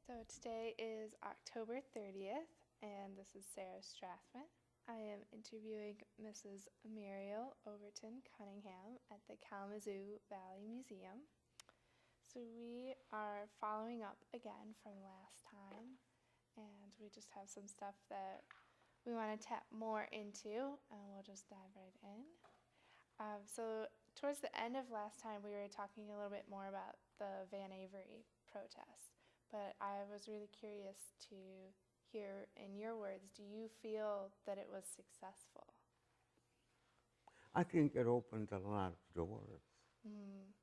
So today is October 30th, and this is Sarah Strathman. I am interviewing Mrs. Muriel Overton Cunningham at the Kalamazoo Valley Museum. So we are following up again from last time, and we just have some stuff that we want to tap more into, and we'll just dive right in. So towards the end of last time, we were talking a little bit more about the Van Avery protest. But I was really curious to hear, in your words, do you feel that it was successful? I think it opened a lot of doors. Mm.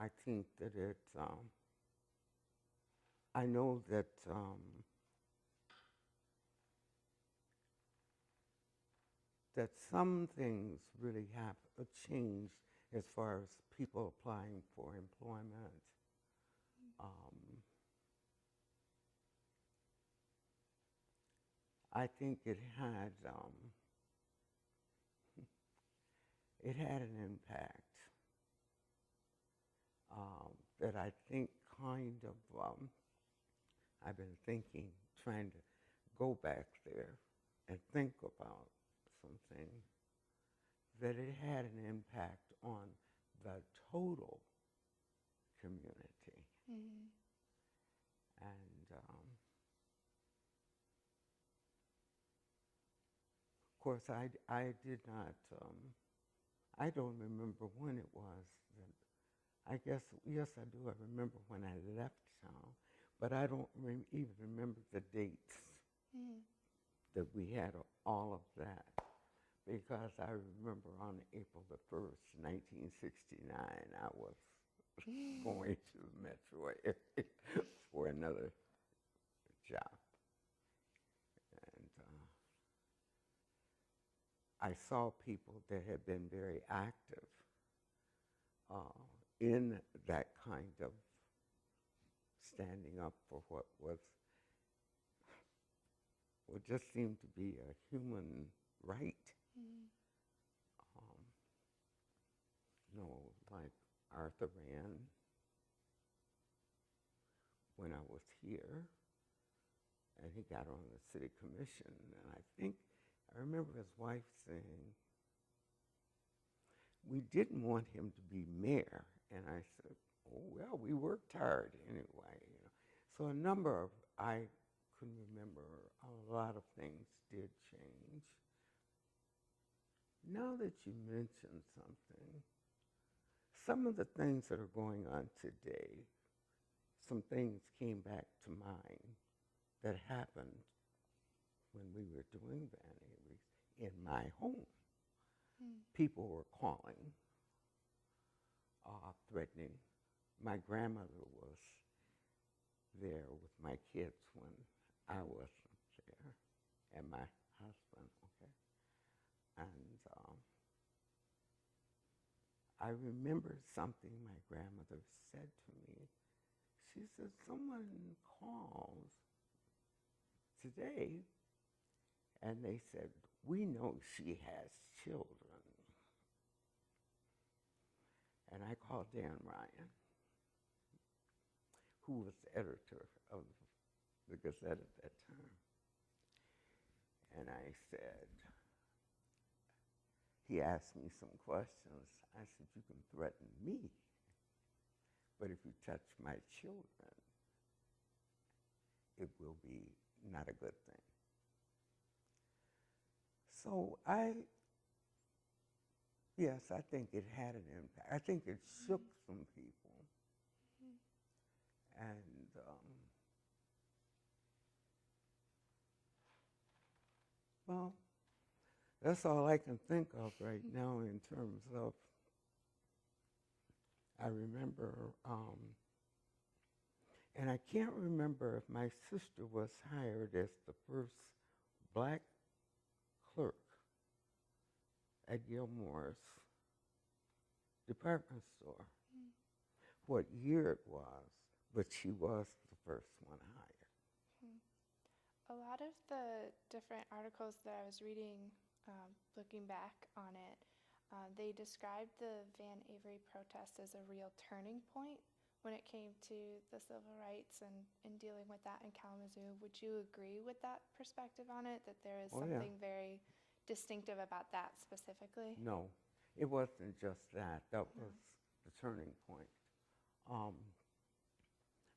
I think that I know that that some things really have changed as far as people applying for employment. I think it had an impact that I think kind of I've been thinking, trying to go back there and think about something, that it had an impact on the total community. Mm. And of course, I did not, I don't remember when it was that, I guess, yes, I do. I remember when I left town, but I don't even remember the dates that we had all of that, because I remember on April the 1st, 1969, I was going to the metro area for another job. And I saw people that had been very active in that kind of standing up for what just seemed to be a human right. Like Arthur Rand, when I was here, and he got on the city commission, and I remember his wife saying, we didn't want him to be mayor, and I said, oh, well, we worked hard anyway. So I can remember a lot of things did change. Now that you mention something, some of the things that are going on today, some things came back to mind that happened when we were doing Van Avery's in my home. People were calling, threatening. My grandmother was there with my kids when I wasn't there, and my husband, okay? And I remember something my grandmother said to me. She said, someone calls today, and they said, we know she has children. And I called Dan Ryan, who was the editor of the Gazette at that time. And I said, he asked me some questions. I said, you can threaten me, but if you touch my children, it will be not a good thing. So yes, I think it had an impact. I think it shook some people. And well, that's all I can think of right now in terms of, I remember, and I can't remember if my sister was hired as the first black clerk at Gilmore's department store, what year it was, but she was the first one hired. A lot of the different articles that I was reading, looking back on it, they described the Van Avery protest as a real turning point when it came to the civil rights and dealing with that in Kalamazoo. Would you agree with that perspective on it, that there is Oh, yeah. something very distinctive about that specifically? No, it wasn't just that. That was the turning point. Um,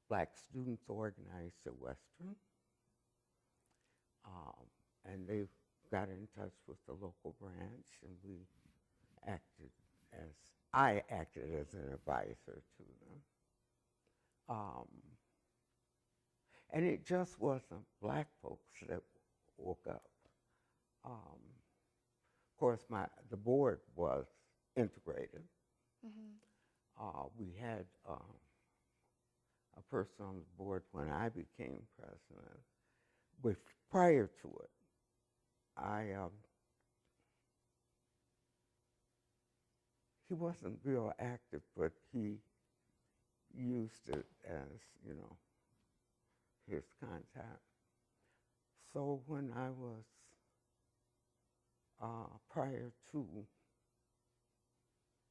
Black students organized at Western, and they got in touch with the local branch, and I acted as an advisor to them. And it just wasn't black folks that woke up. Of course, the board was integrated. We had a person on the board when I became president. Prior to it, he wasn't real active, but he used it as, his contact. So when I was, prior to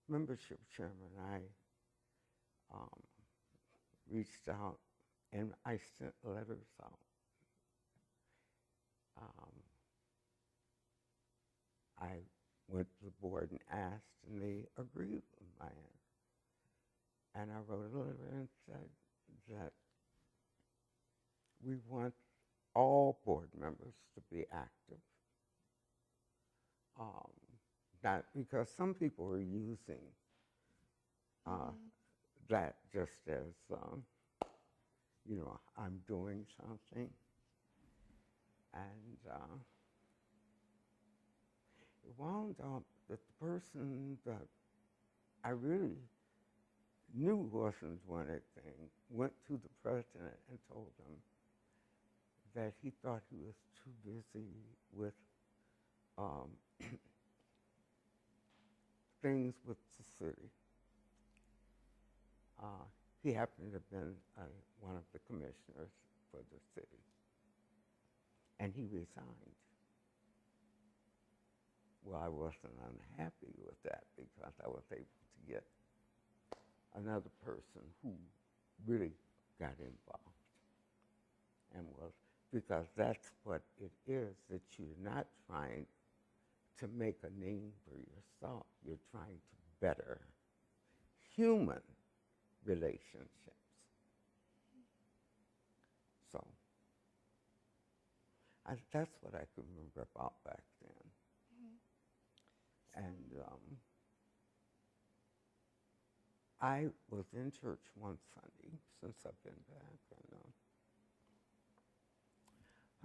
membership chairman, I reached out and I sent letters out. I went to the board and asked, and they agreed with my answer. And I wrote a letter and said that we want all board members to be active. Not because some people are using that just as, I'm doing something. And it wound up that the person that I really knew wasn't doing anything went to the president and told him that he thought he was too busy with things with the city. He happened to have been one of the commissioners for the city, and he resigned. Well, I wasn't unhappy with that because I was able to get another person who really got involved and because that's what it is, that you're not trying to make a name for yourself. You're trying to better human relationships. So that's what I can remember about back then. And I was in church one Sunday since I've been back, and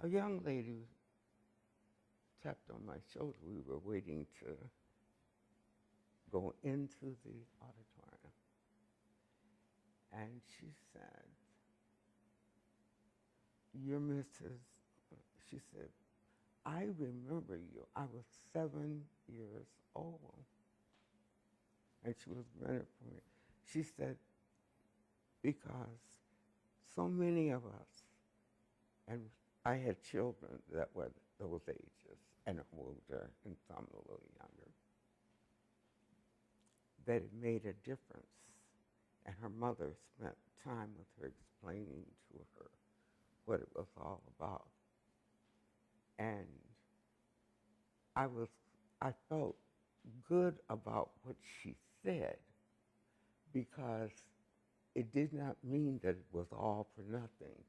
a young lady tapped on my shoulder. We were waiting to go into the auditorium. And she said, "You're Mrs." She said, "I remember you. I was 7 years old." And she was grinning for me. She said, "Because so many of us," and I had children that were those ages, and older, and some a little younger, that it made a difference. And her mother spent time with her explaining to her what it was all about. And I felt good about what she said, because it did not mean that it was all for nothing.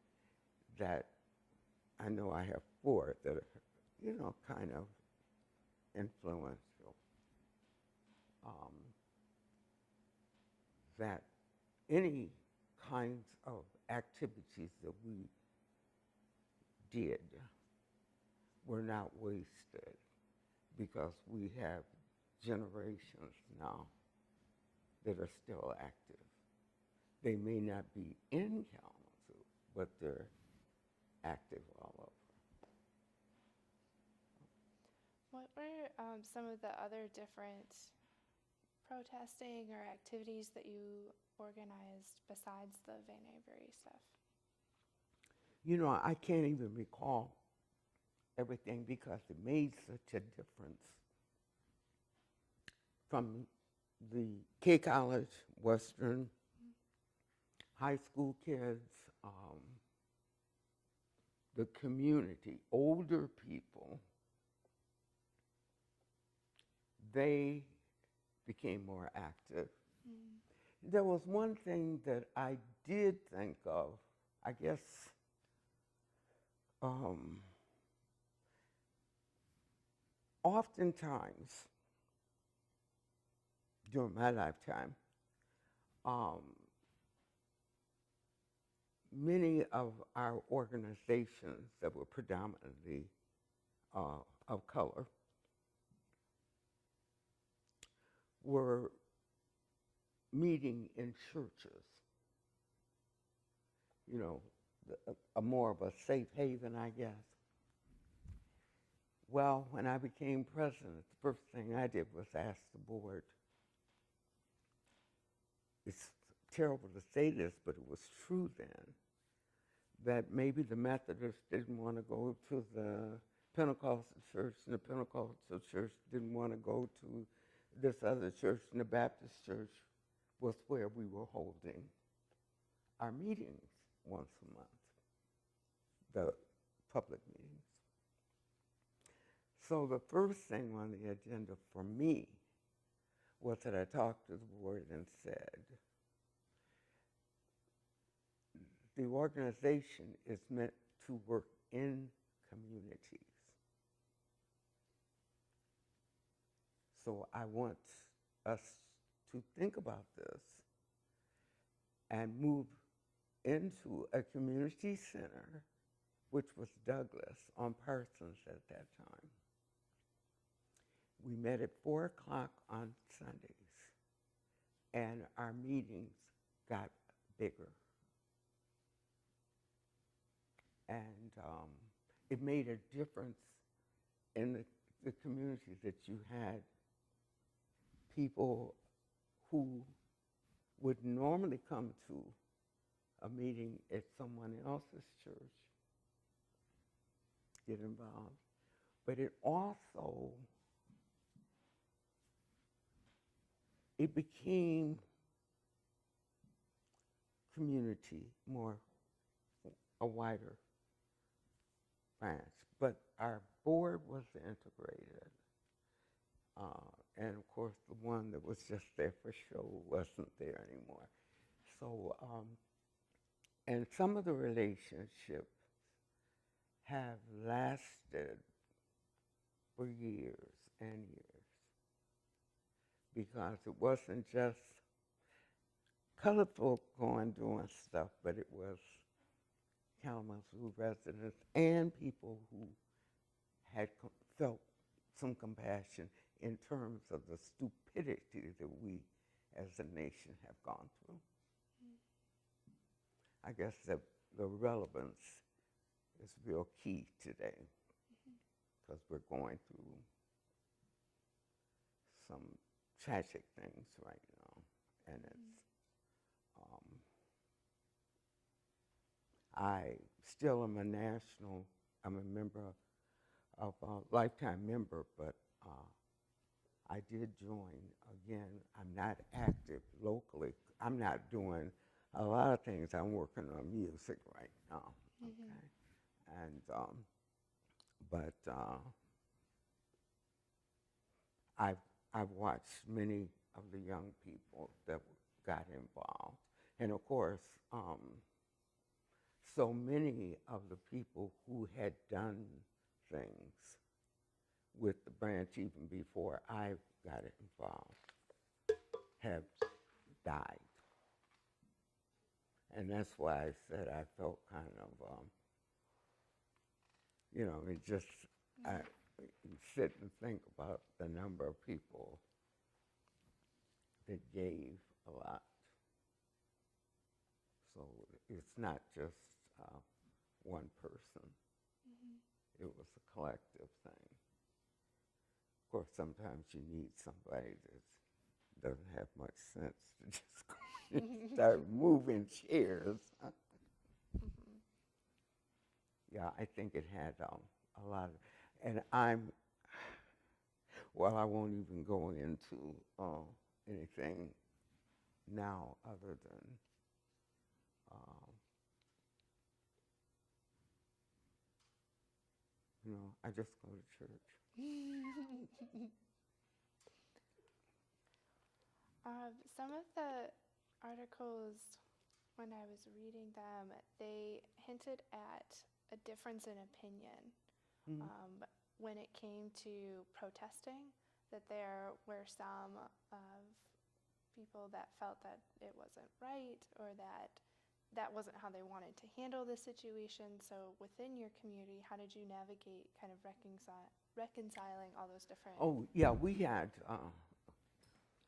That I know I have 4 that are, kind of influential. That any kinds of activities that we did were not wasted, because we have generations now that are still active. They may not be in Kalamazoo, but they're active all over. What were some of the other different protesting or activities that you organized besides the Van Avery stuff? I can't even recall everything because it made such a difference. From the K College, Western, high school kids, the community, older people, they became more active. There was one thing that I did think of, I guess, oftentimes during my lifetime, many of our organizations that were predominantly of color were meeting in churches, you know, a more of a safe haven, I guess. Well, when I became president, the first thing I did was ask the board. It's terrible to say this, but it was true then, that maybe the Methodists didn't want to go to the Pentecostal church, and the Pentecostal church didn't want to go to this other church, and the Baptist church was where we were holding our meetings once a month, the public meetings. So the first thing on the agenda for me was that I talked to the board and said, the organization is meant to work in communities. So I want us to think about this and move into a community center, which was Douglas on Parsons at that time. We met at 4 o'clock on Sundays, and our meetings got bigger. And it made a difference in the community that you had people who would normally come to a meeting at someone else's church get involved. But it also, it became community, more a wider branch. But our board was integrated. And of course, the one that was just there for show wasn't there anymore. So, and some of the relationships have lasted for years and years, because it wasn't just colored folk going doing stuff, but it was Kalamazoo residents and people who had felt some compassion in terms of the stupidity that we as a nation have gone through. I guess the relevance is real key today, because we're going through some tragic things right now, and it's I still am I'm a member of a lifetime member, but I did join again. I'm not active locally. I'm not doing a lot of things. I'm working on music right now. Okay, and but I've watched many of the young people that got involved, and of course, so many of the people who had done things with the branch even before I got involved have died. And that's why I said I felt kind of, it just, I sit and think about the number of people that gave a lot. So it's not just one person. It was a collective thing. Of course, sometimes you need somebody that doesn't have much sense to just go and start moving chairs. Yeah, I think it had a lot of, and I won't even go into anything now other than I just go to church. Some of the articles, when I was reading them, they hinted at a difference in opinion when it came to protesting, that there were some of people that felt that it wasn't right, or that wasn't how they wanted to handle the situation. So within your community, how did you navigate kind of reconciling all those different... Oh, yeah, we had,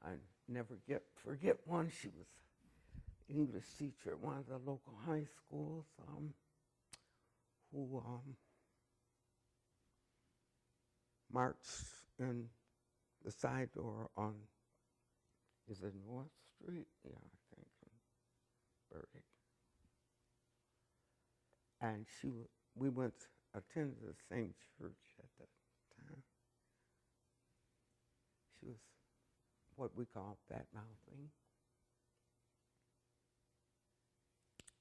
I never forget one. She was English teacher at one of the local high schools who marched in the side door on, is it North Street? Yeah, I think, in Burdick. And we attended the same church at that time. She was what we call bad-mouthing.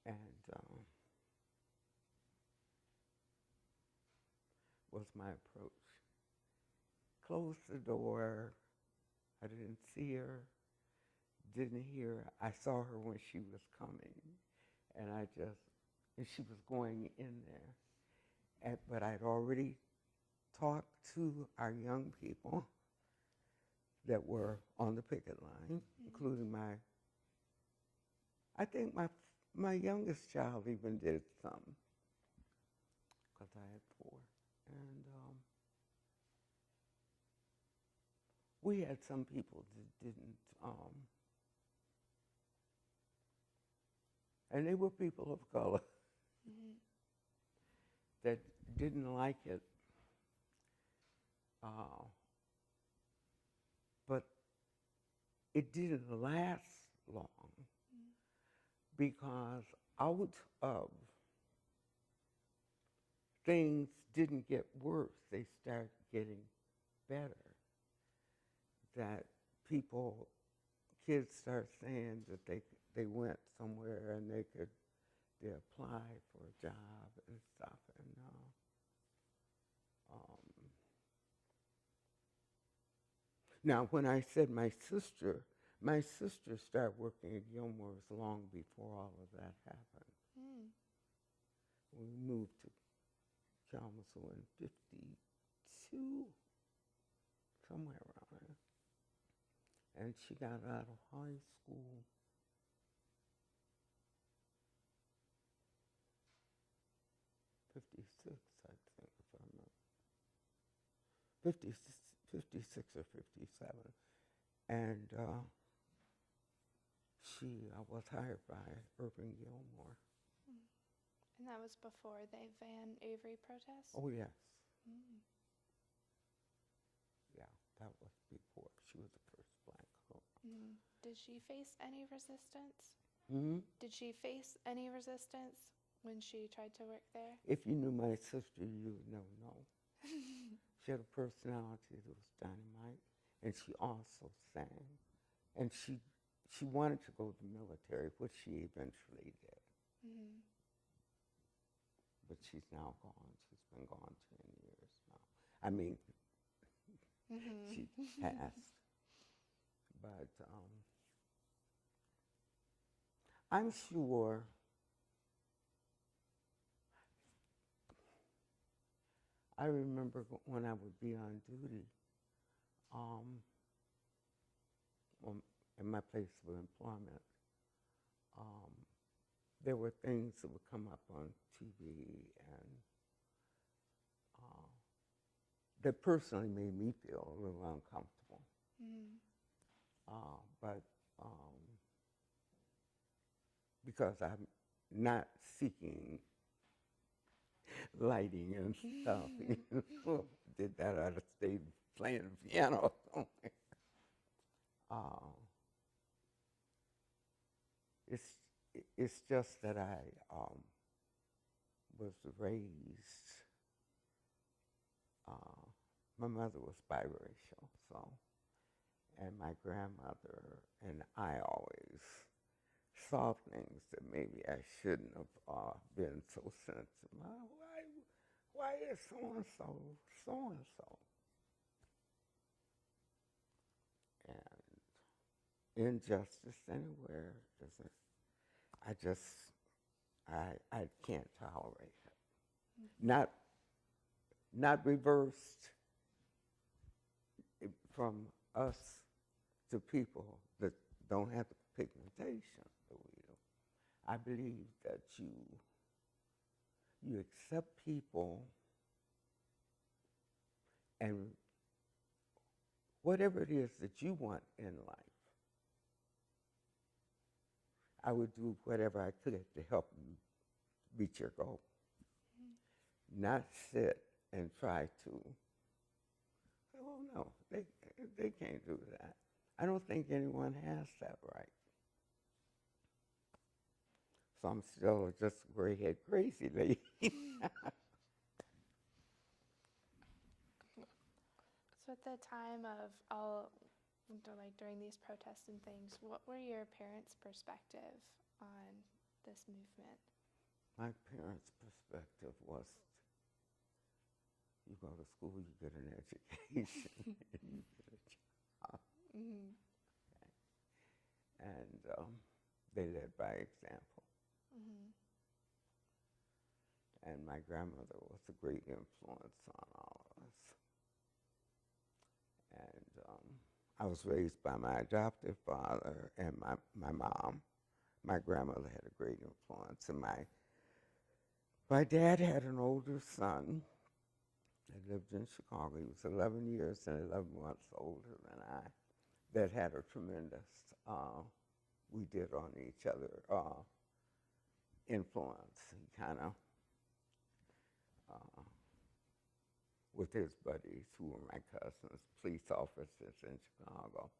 And was my approach. Closed the door. I didn't see her, didn't hear her. I saw her when she was coming, and she was going in there. But I'd already talked to our young people that were on the picket line, including I think my youngest child even did some, because I had 4. And we had some people that didn't, and they were people of color that didn't like it. But it didn't last long because out of things didn't get worse, they started getting better. That kids start saying that they went somewhere and they applied for a job and stuff. And now, when I said my sister started working at Gilmore's long before all of that happened. We moved to Kalamazoo in 52, somewhere around there. And she got out of high school '56, I think, if I remember. 56 or 57. And I was hired by Irving Gilmore. And that was before the Van Avery protest? Oh, yes. Yeah, that was before. She was the first black girl. Did she face any resistance? Did she face any resistance when she tried to work there? If you knew my sister, you would know no. She had a personality that was dynamite, and she also sang. And she wanted to go to the military, which she eventually did. But she's now gone. She's been gone 10 years now. I mean, she passed. But I'm sure I remember when I would be on duty in my place of employment, there were things that would come up on TV and that personally made me feel a little uncomfortable. But because I'm not seeking lighting and stuff, did that, I'd have stayed playing the piano somewhere. It's just that I was raised, my mother was biracial, so, and my grandmother and I always saw things that maybe I shouldn't have been so sensitive. why is so-and-so so-and-so? And injustice anywhere, I can't tolerate it. Not reversed from us to people that don't have the pigmentation that we do. I believe that you accept people, and whatever it is that you want in life, I would do whatever I could to help you reach your goal. Not sit and try to, oh no, they can't do that. I don't think anyone has that right. So I'm still just gray-head crazy lady. So at the time of during these protests and things, what were your parents' perspective on this movement? My parents' perspective was, you go to school, you get an education, and you get a job. Mm-hmm. Okay. And they led by example. Mm-hmm. And my grandmother was a great influence on all of us. And I was raised by my adoptive father and my mom. My grandmother had a great influence, and my dad had an older son that lived in Chicago. He was 11 years and 11 months older than I, that had a tremendous, we did on each other, influence. He kind of, with his buddies, who were my cousins, police officers in Chicago,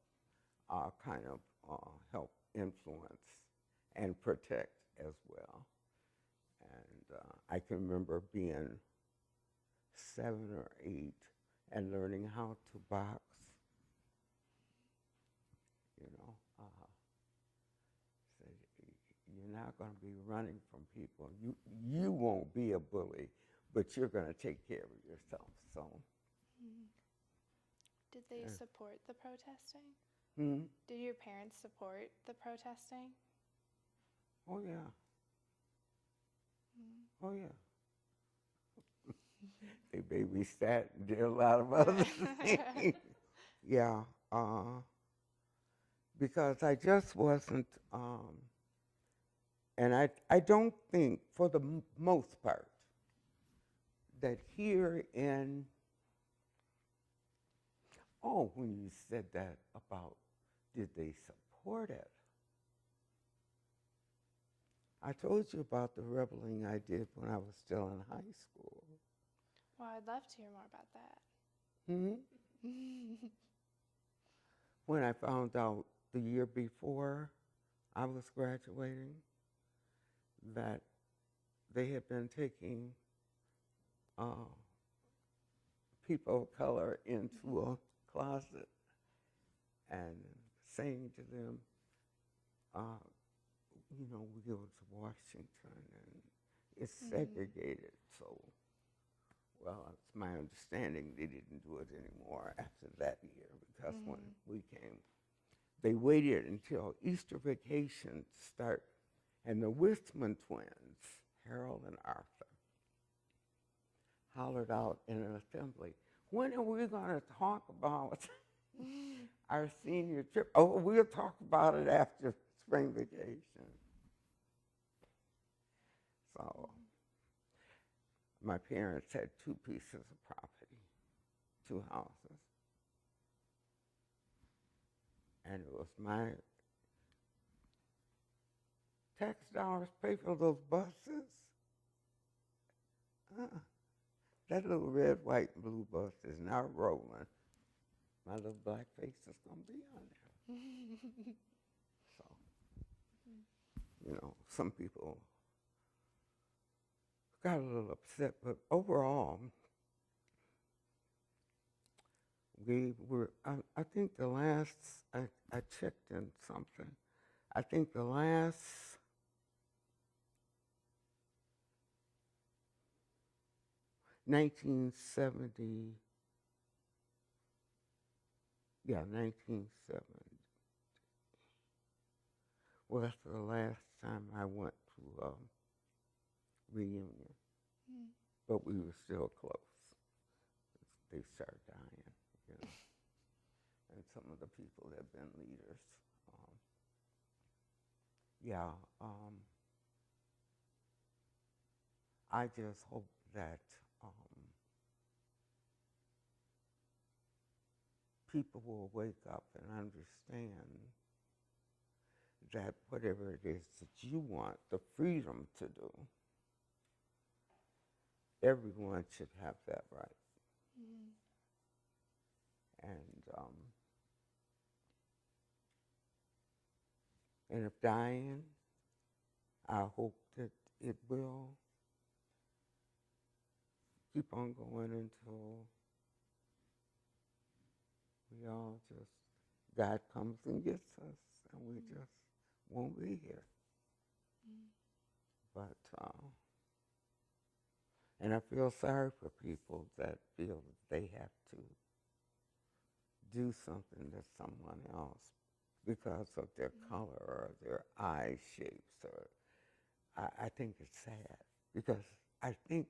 kind of help influence and protect as well. And I can remember being 7 or 8 and learning how to box. You know, said, you're not going to be running from people. You won't be a bully, but you're going to take care of yourself. So, did they support the protesting? Hmm? Did your parents support the protesting? Oh yeah. Oh yeah. They babysat and did a lot of other things. Yeah. Because I just wasn't, and I don't think, for the most part, that here in, when you said that about, did they support it? I told you about the rebelling I did when I was still in high school. Well, I'd love to hear more about that. Hmm? When I found out the year before I was graduating that they had been taking people of color into a closet and saying to them, you know, we go to Washington and it's segregated. So, well, it's my understanding they didn't do it anymore after that year, because when we came, they waited until Easter vacation to start, and the Wistman twins, Harold and Arthur, hollered out in an assembly, when are we going to talk about our senior trip? Oh, we'll talk about it after spring vacation. So my parents had 2 pieces of property, 2 houses. And it was my tax dollars pay for those buses. That little red, white, and blue bus is not rolling. My little black face is going to be on there. So, you know, some people got a little upset, but overall, we were, I think the last, I checked in something, I think the last 1970, yeah, 1970. Well, that's the last time I went to reunion, but we were still close. They started dying, you know, and some of the people have been leaders. Yeah, I just hope that people will wake up and understand that whatever it is that you want, the freedom to do, everyone should have that right. And if dying, I hope that it will keep on going until we all just, God comes and gets us, and we just won't be here. But, and I feel sorry for people that feel that they have to do something to someone else because of their color or their eye shapes. Or I think it's sad because I think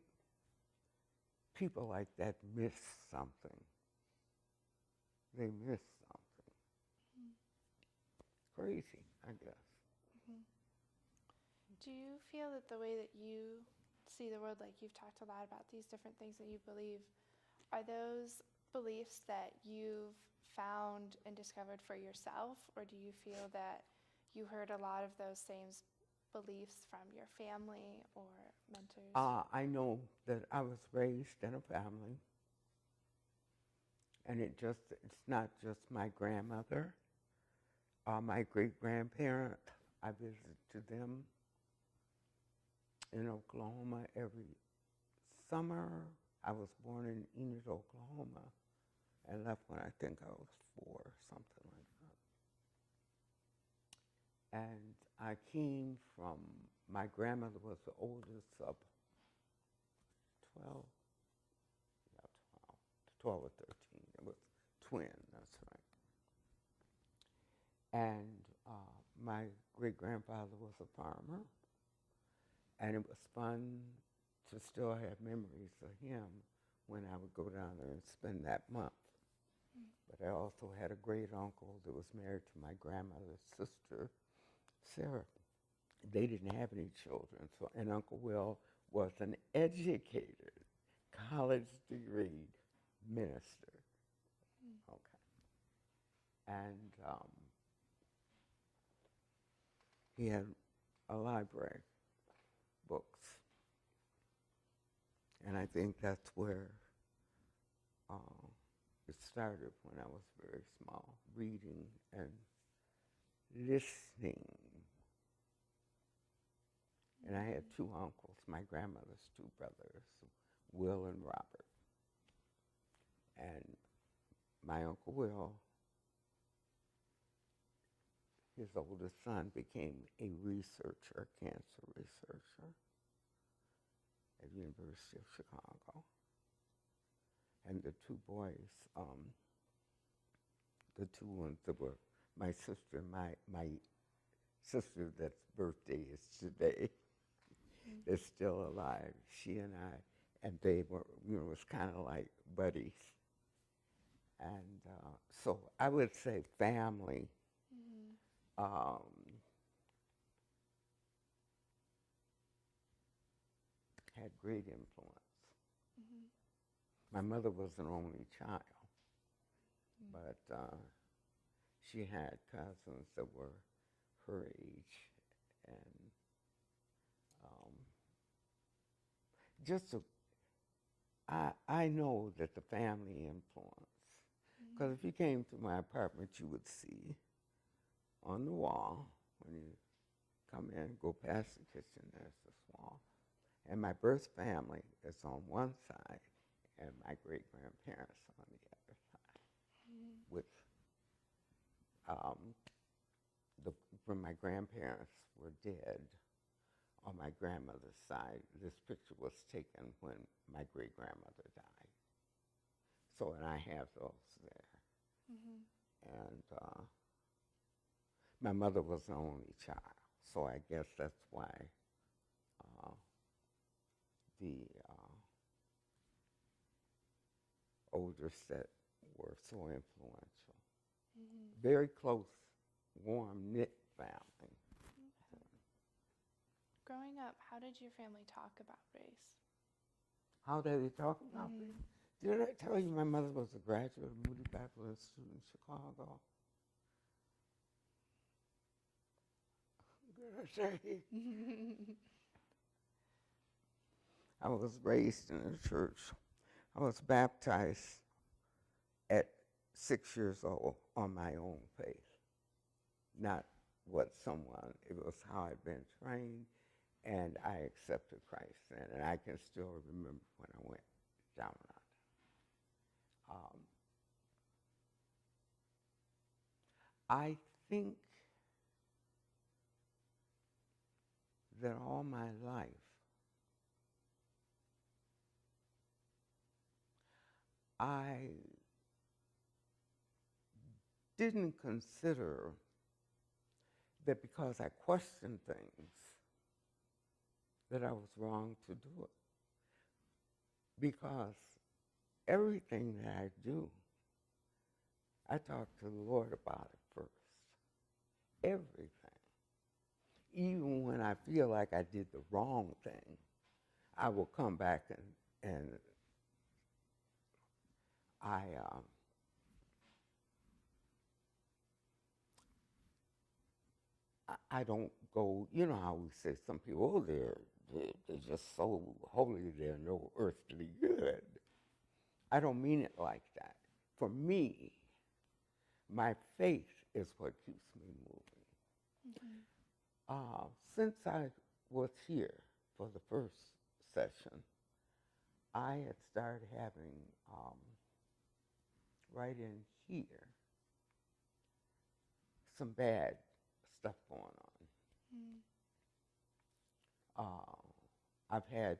people like that miss something. They miss something. Crazy, I guess. Do you feel that the way that you see the world, like you've talked a lot about these different things that you believe, are those beliefs that you've found and discovered for yourself, or do you feel that you heard a lot of those same beliefs from your family or mentors? I know that I was raised in a family, and it's not just my grandmother, my great-grandparent. I visited them in Oklahoma every summer. I was born in Enid, Oklahoma, and left when I think I was 4, something like that. And I came from, my grandmother was the oldest of 12 or 13. It was twin, that's right. And my great-grandfather was a farmer, and it was fun to still have memories of him when I would go down there and spend that month. But I also had a great uncle that was married to my grandmother's sister, Sarah. They didn't have any children, and Uncle Will was an educated, college degree minister. Okay. And he had a library, books. And I think that's where it started when I was very small, reading and listening. And I had 2 uncles, my grandmother's 2 brothers, Will and Robert. And my Uncle Will, his oldest son, became a researcher, cancer researcher at the University of Chicago. And the 2 boys, the 2 ones that were my sister, my sister that's birthday is today, is still alive. She and I, and they were, it was kind of like buddies. And so I would say family had great influence. My mother was an only child, but she had cousins that were her age, and I know that the family influence, because if you came to my apartment, you would see on the wall, when you come in and go past the kitchen, there's this wall. And my birth family is on one side, and my great-grandparents on the other side. With when my grandparents were dead, on my grandmother's side. This picture was taken when my great-grandmother died. So, and I have those there. Mm-hmm. And my mother was the only child, so I guess that's why the older set were so influential. Mm-hmm. Very close, warm, knit family. Okay. Growing up, how did your family talk about race? How did they talk about Mm-hmm. it? Did I tell you my mother was a graduate of Moody Bible Institute in Chicago? Did I say? I was raised in a church. I was baptized at 6 years old on my own faith. Not what someone, it was how I'd been trained, and I accepted Christ then, and I can still remember when I went down on it. I think that all my life, I didn't consider that because I questioned things, that I was wrong to do it. Because everything that I do, I talk to the Lord about it first. Everything. Even when I feel like I did the wrong thing, I will come back and I don't go, you know how we say some people, oh, they're just so holy, they're no earthly good. I don't mean it like that. For me, my faith is what keeps me moving. Mm-hmm. Since I was here for the first session, I had started having, right in here, some bad stuff going on. I've had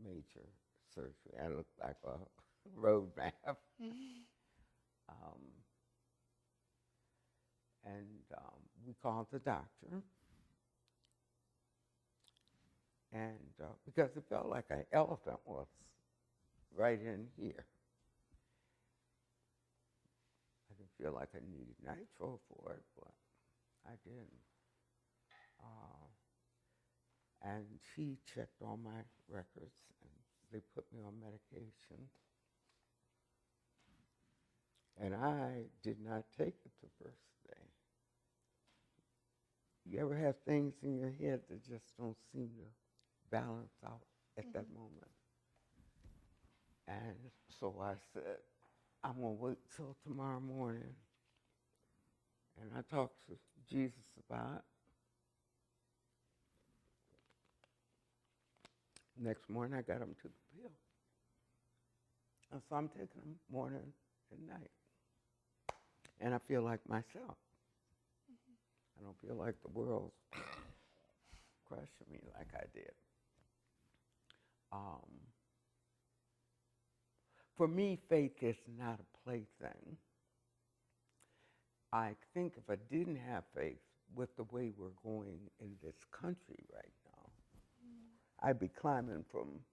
major surgery. I look like a road map. And we called the doctor, and because it felt like an elephant was right in here. I didn't feel like I needed nitro for it, but I didn't. And she checked all my records, and they put me on medication. And I did not take it the first day. You ever have things in your head that just don't seem to balance out at that moment? And so I said, I'm going to wait till tomorrow morning. And I talked to Jesus about it. Next morning, I got him to the pill. And so I'm taking them morning and night. And I feel like myself. I don't feel like the world's crushing me like I did. For me, faith is not a plaything. I think if I didn't have faith with the way we're going in this country right now, I'd be climbing from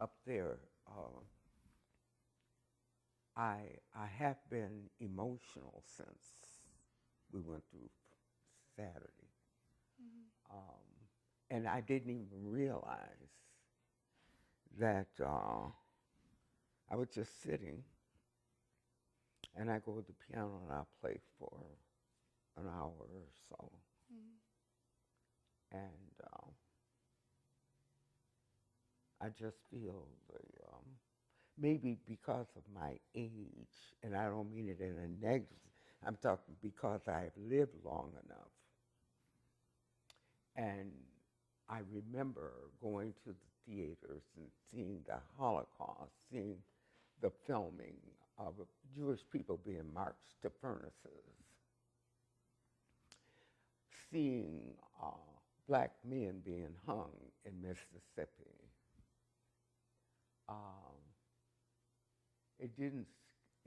up there. I have been emotional since we went through Saturday. And I didn't even realize that I was just sitting, and I go to the piano and I play for an hour or so. And I just feel maybe because of my age, and I don't mean it in a negative, I'm talking because I've lived long enough. And I remember going to the theaters and seeing the Holocaust, seeing the filming of Jewish people being marched to furnaces, seeing black men being hung in Mississippi.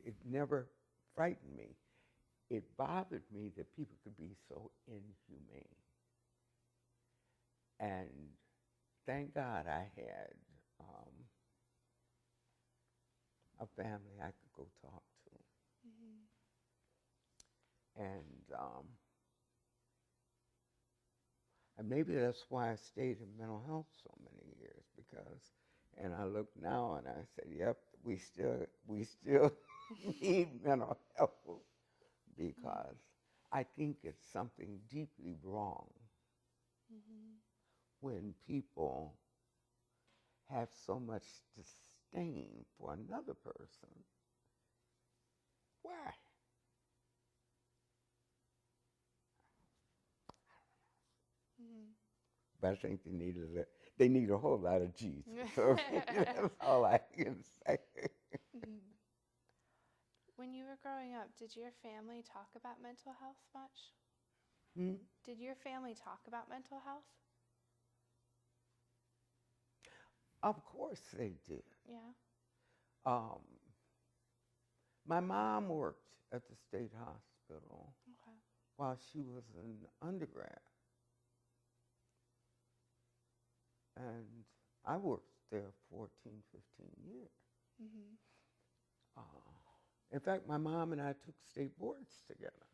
It never frightened me. It bothered me that people could be so inhumane. And thank God I had a family I could go talk to. And maybe that's why I stayed in mental health so many years, because, and I look now and I say, yep, we still need mental health, because I think it's something deeply wrong when people have so much disdain for another person. Why? But I think they need a whole lot of Jesus. So that's all I can say. When you were growing up, did your family talk about mental health much? Did your family talk about mental health? Of course they did. Yeah. My mom worked at the state hospital while she was an undergrad. And I worked there 14, 15 years. In fact, my mom and I took state boards together.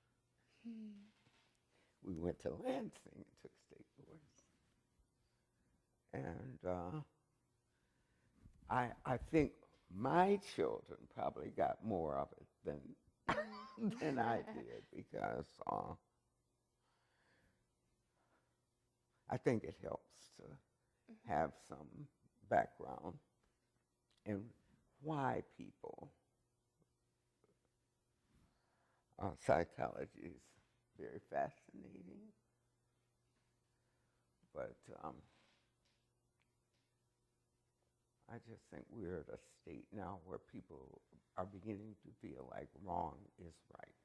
We went to Lansing and took state boards. And I think my children probably got more of it than I did, because I think it helps to have some background in why people, psychology is very fascinating, but I just think we're at a state now where people are beginning to feel like wrong is right.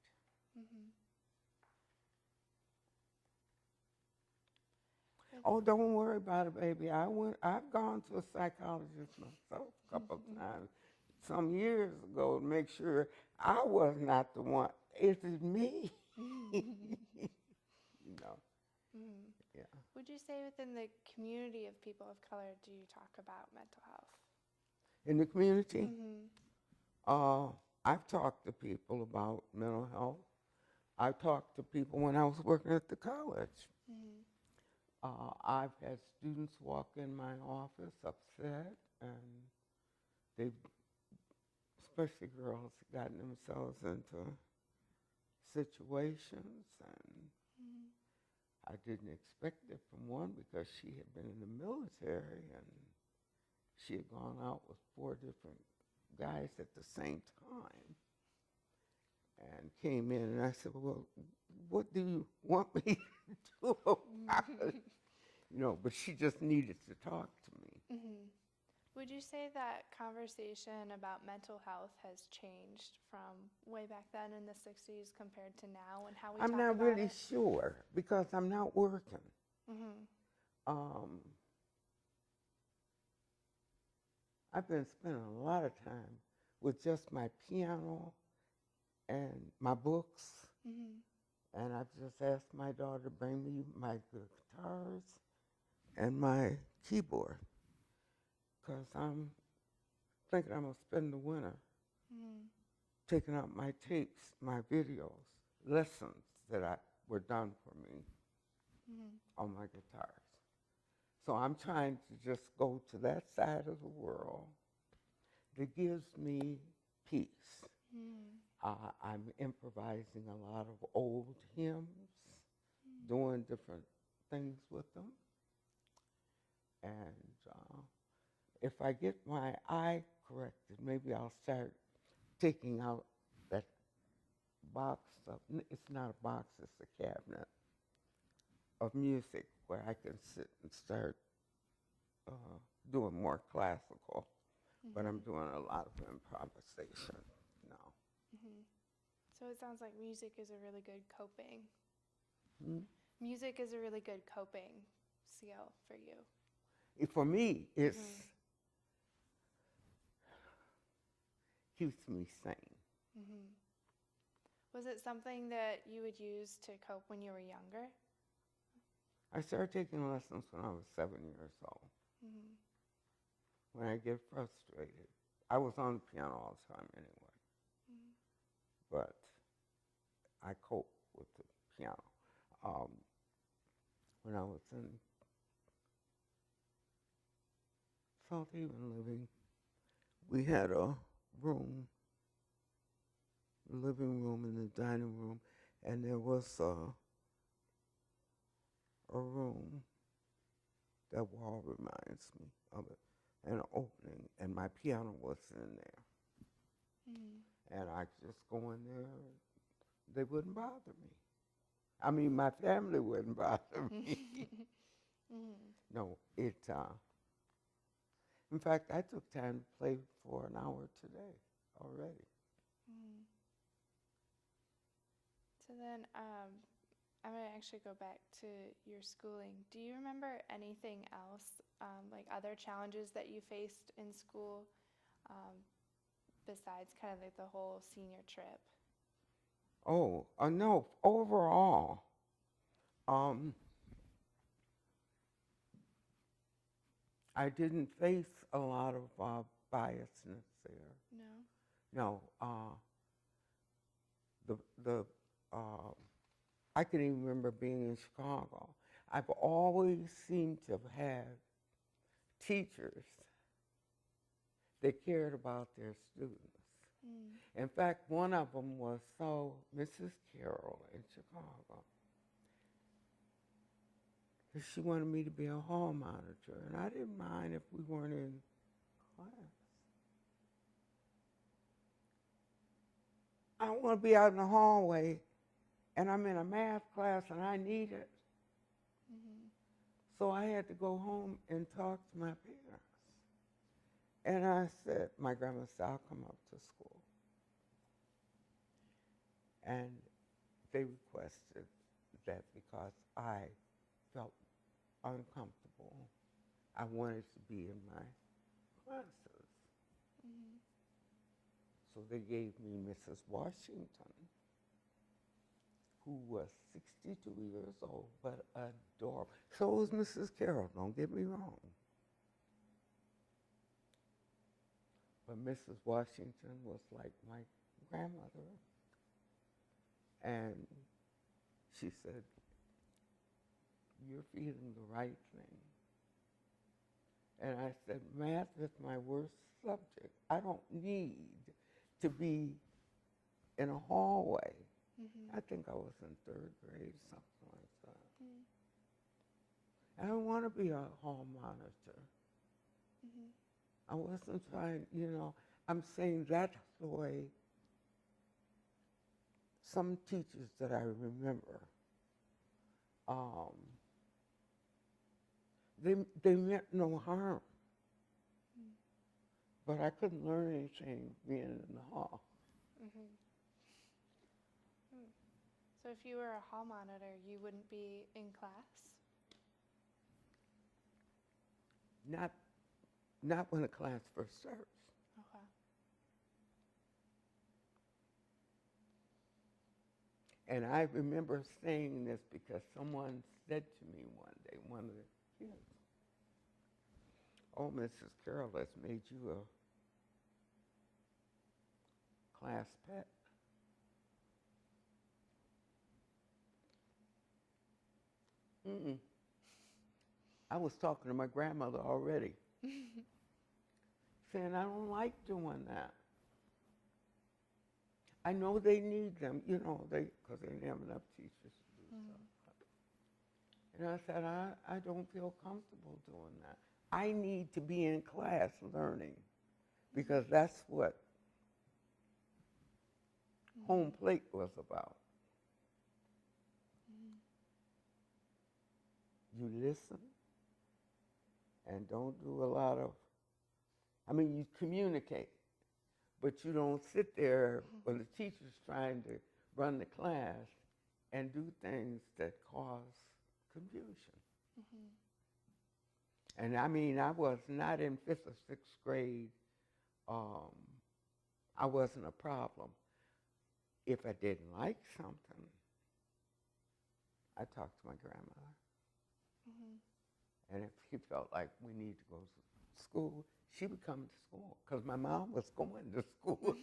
Oh, don't worry about it, baby. I've gone to a psychologist myself a couple of times, some years ago, to make sure I was not the one. Is it me? You know. Yeah. Would you say within the community of people of color, do you talk about mental health? In the community? I've talked to people about mental health. I've talked to people when I was working at the college. I've had students walk in my office upset, and they've, especially girls, gotten themselves into situations, and I didn't expect it from one, because she had been in the military and she had gone out with 4 different guys at the same time, and came in, and I said, well, what do you want me to do about it? You know, but she just needed to talk to me. Would you say that conversation about mental health has changed from way back then in the 60s compared to now, and how we talk about it? I'm not really sure, because I'm not working. I've been spending a lot of time with just my piano and my books, and I've just asked my daughter to bring me my guitars and my keyboard, because I'm thinking I'm going to spend the winter taking out my tapes, my videos, lessons that were done for me on my guitars. So I'm trying to just go to that side of the world that gives me peace. I'm improvising a lot of old hymns, doing different things with them. And if I get my eye corrected, maybe I'll start taking out that box of, it's not a box, it's a cabinet of music where I can sit and start doing more classical. But I'm doing a lot of improvisation now. So it sounds like music is a really good coping. Music is a really good coping skill for you? For me, it's keeps me sane. Was it something that you would use to cope when you were younger? I started taking lessons when I was 7 years old. When I get frustrated, I was on the piano all the time anyway, but I cope with the piano. When I was in South Haven living, we had a room, the living room and the dining room, and there was a room, that wall reminds me of it, an opening, and my piano was in there. And I just go in there, they wouldn't bother me. I mean, my family wouldn't bother me. No, in fact, I took time to play for an hour today already. So then, I'm going to actually go back to your schooling. Do you remember anything else, like other challenges that you faced in school, besides kind of like the whole senior trip? Oh, no, overall, I didn't face a lot of biasness there. No? No, I can even remember being in Chicago. I've always seemed to have had teachers that cared about their students. In fact, one of them was Mrs. Carroll in Chicago. She wanted me to be a hall monitor, and I didn't mind if we weren't in class. I want to be out in the hallway, and I'm in a math class, and I need it. So I had to go home and talk to my parents. And I said, my grandma said, I'll come up to school. And they requested that because I felt uncomfortable, I wanted to be in my classes. So they gave me Mrs. Washington, who was 62 years old, but adorable. So was Mrs. Carroll, don't get me wrong. But Mrs. Washington was like my grandmother. And she said, you're feeling the right thing. And I said, math is my worst subject. I don't need to be in a hallway. I think I was in 3rd grade, something like that. I don't want to be a hall monitor. I wasn't trying, I'm saying that's the way some teachers that I remember, they meant no harm. But I couldn't learn anything being in the hall. So if you were a hall monitor, you wouldn't be in class? Not when a class first starts. Okay. And I remember saying this because someone said to me one day, one of the kids, oh, Mrs. Carroll has made you a class pet. I was talking to my grandmother already, saying I don't like doing that. I know they need them, because they didn't have enough teachers to do stuff. And I said, I don't feel comfortable doing that. I need to be in class learning, because that's what home plate was about. You listen and don't do a lot of, you communicate, but you don't sit there when the teacher's trying to run the class and do things that cause confusion. And I mean, I was not in fifth or sixth grade. Um, I wasn't a problem. If I didn't like something, I talked to my grandmother. Mhm. And if she felt like we need to go to school, she would come to school because my mom was going to school.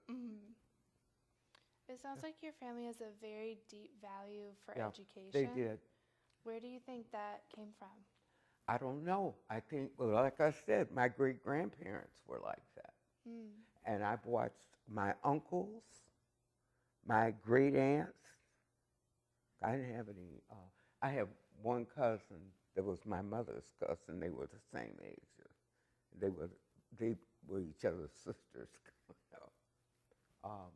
Mhm. It sounds like your family has a very deep value for Yeah, they education. did. Where do you think that came from? I don't know. I think, well, like I said, my great grandparents were like that. Mm. And I've watched my uncles, my great aunts. I didn't have any. I have one cousin that was my mother's cousin. They were the same age. They were they were each other's sisters. um,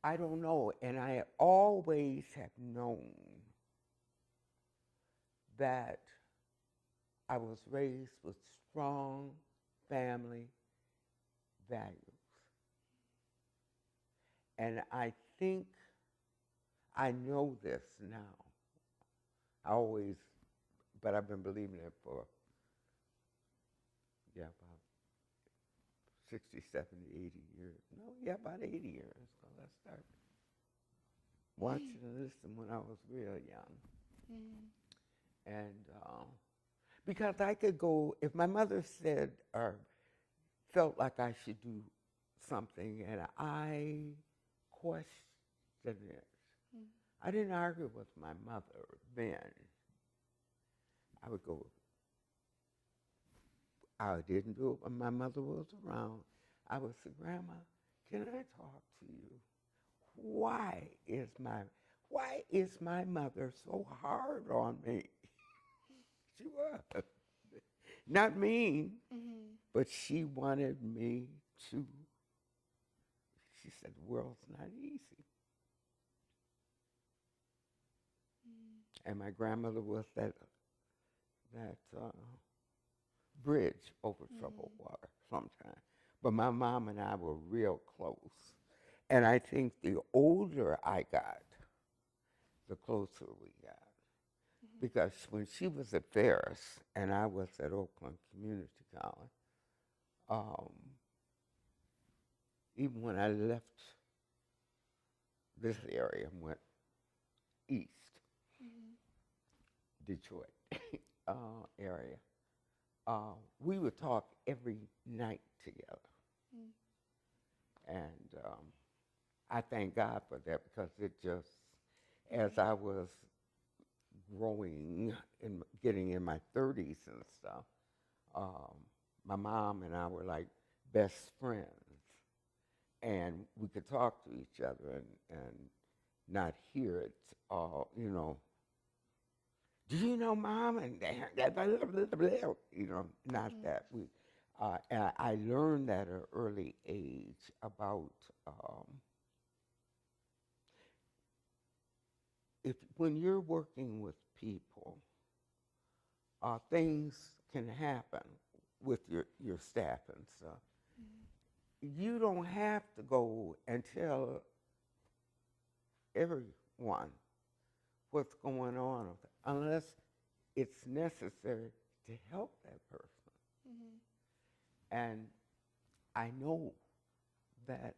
I don't know, and I always have known that I was raised with strong family values, and I think I know this now. I always, but I've been believing it for about 60, 70, 80 years. No, about 80 years. Because I started watching and listening when I was real young. Mm. And because I could go, if my mother said or felt like I should do something and I questioned it, Mm. I didn't argue with my mother then. I would go, I didn't do it when my mother was around. I would say, Grandma, can I talk to you? Why is my mother so hard on me? She was. Not mean, Mhm. but she wanted me to, she said, the world's not easy. Mm. And my grandmother was that bridge over troubled Mm. water sometimes. But my mom and I were real close. And I think the older I got, the closer we got. Mhm. Because when she was at Ferris and I was at Oakland Community College, um, even when I left this area and went east, Mhm. Detroit area, we would talk every night together. Mm. And I thank God for that because it just, as Mhm. I was growing and getting in my 30s and stuff, um, my mom and I were like best friends. And we could talk to each other and not hear it, do you know mom? And not Mhm. that. And I learned at an early age about um, if when you're working with people, things can happen with your staff and stuff. Mhm. You don't have to go and tell everyone what's going on unless it's necessary to help that person. Mhm. And I know that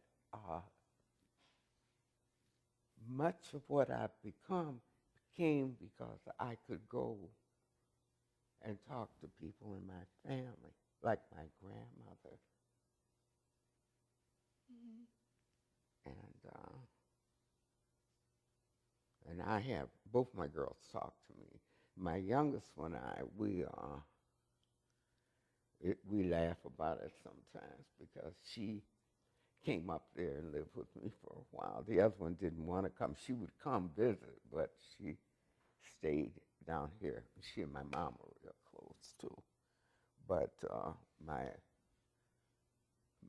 much of what I've become came because I could go and talk to people in my family, like my grandmother. Mhm. And and I have both my girls talk to me. My youngest one, we laugh about it sometimes because she came up there and lived with me for a while. The other one didn't want to come. She would come visit, but she stayed down here. She and my mom were real close too. But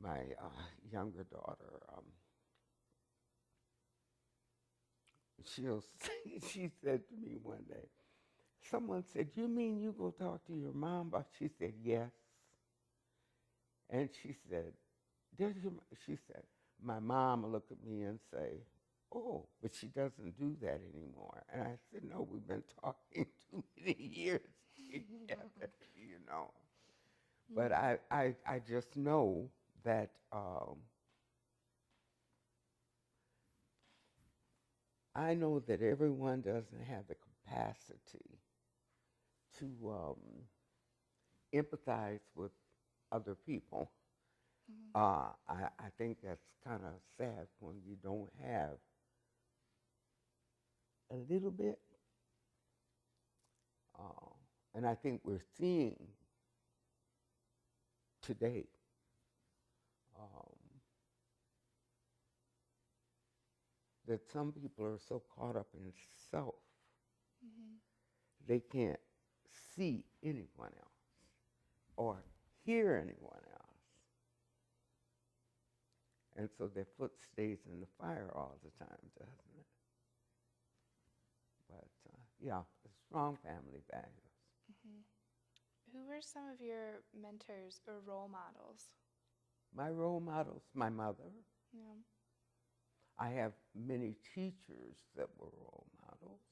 my younger daughter, she said to me one day, someone said, "You mean you go talk to your mom?" But she said, "Yes." And she said, she said, my mom will look at me and say, "Oh, but she doesn't do that anymore." And I said, "No, we've been talking too many years." you know. But I just know that I know that everyone doesn't have the capacity to empathize with other people. I think that's kind of sad when you don't have a little bit. And I think we're seeing today that some people are so caught up in self, they can't see anyone else or hear anyone else. And so their foot stays in the fire all the time, doesn't it? But yeah, strong family values. Who were some of your mentors or role models? My role models, my mother. Yeah. I have many teachers that were role models.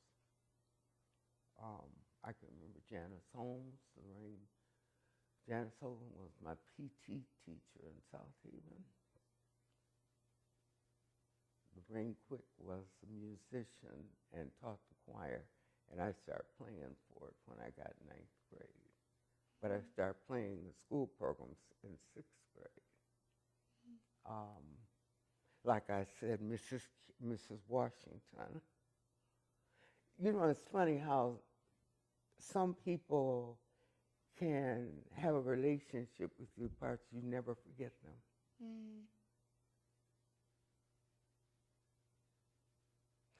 I can remember Janice Holmes, Lorraine. Janice Holmes was my PT teacher in South Haven. Lorraine Quick was a musician and taught the choir, and I started playing for it when I got ninth grade. But I started playing the school programs in sixth grade. Like I said, Mrs. Washington. You know, it's funny how some people can have a relationship with you, but you never forget them.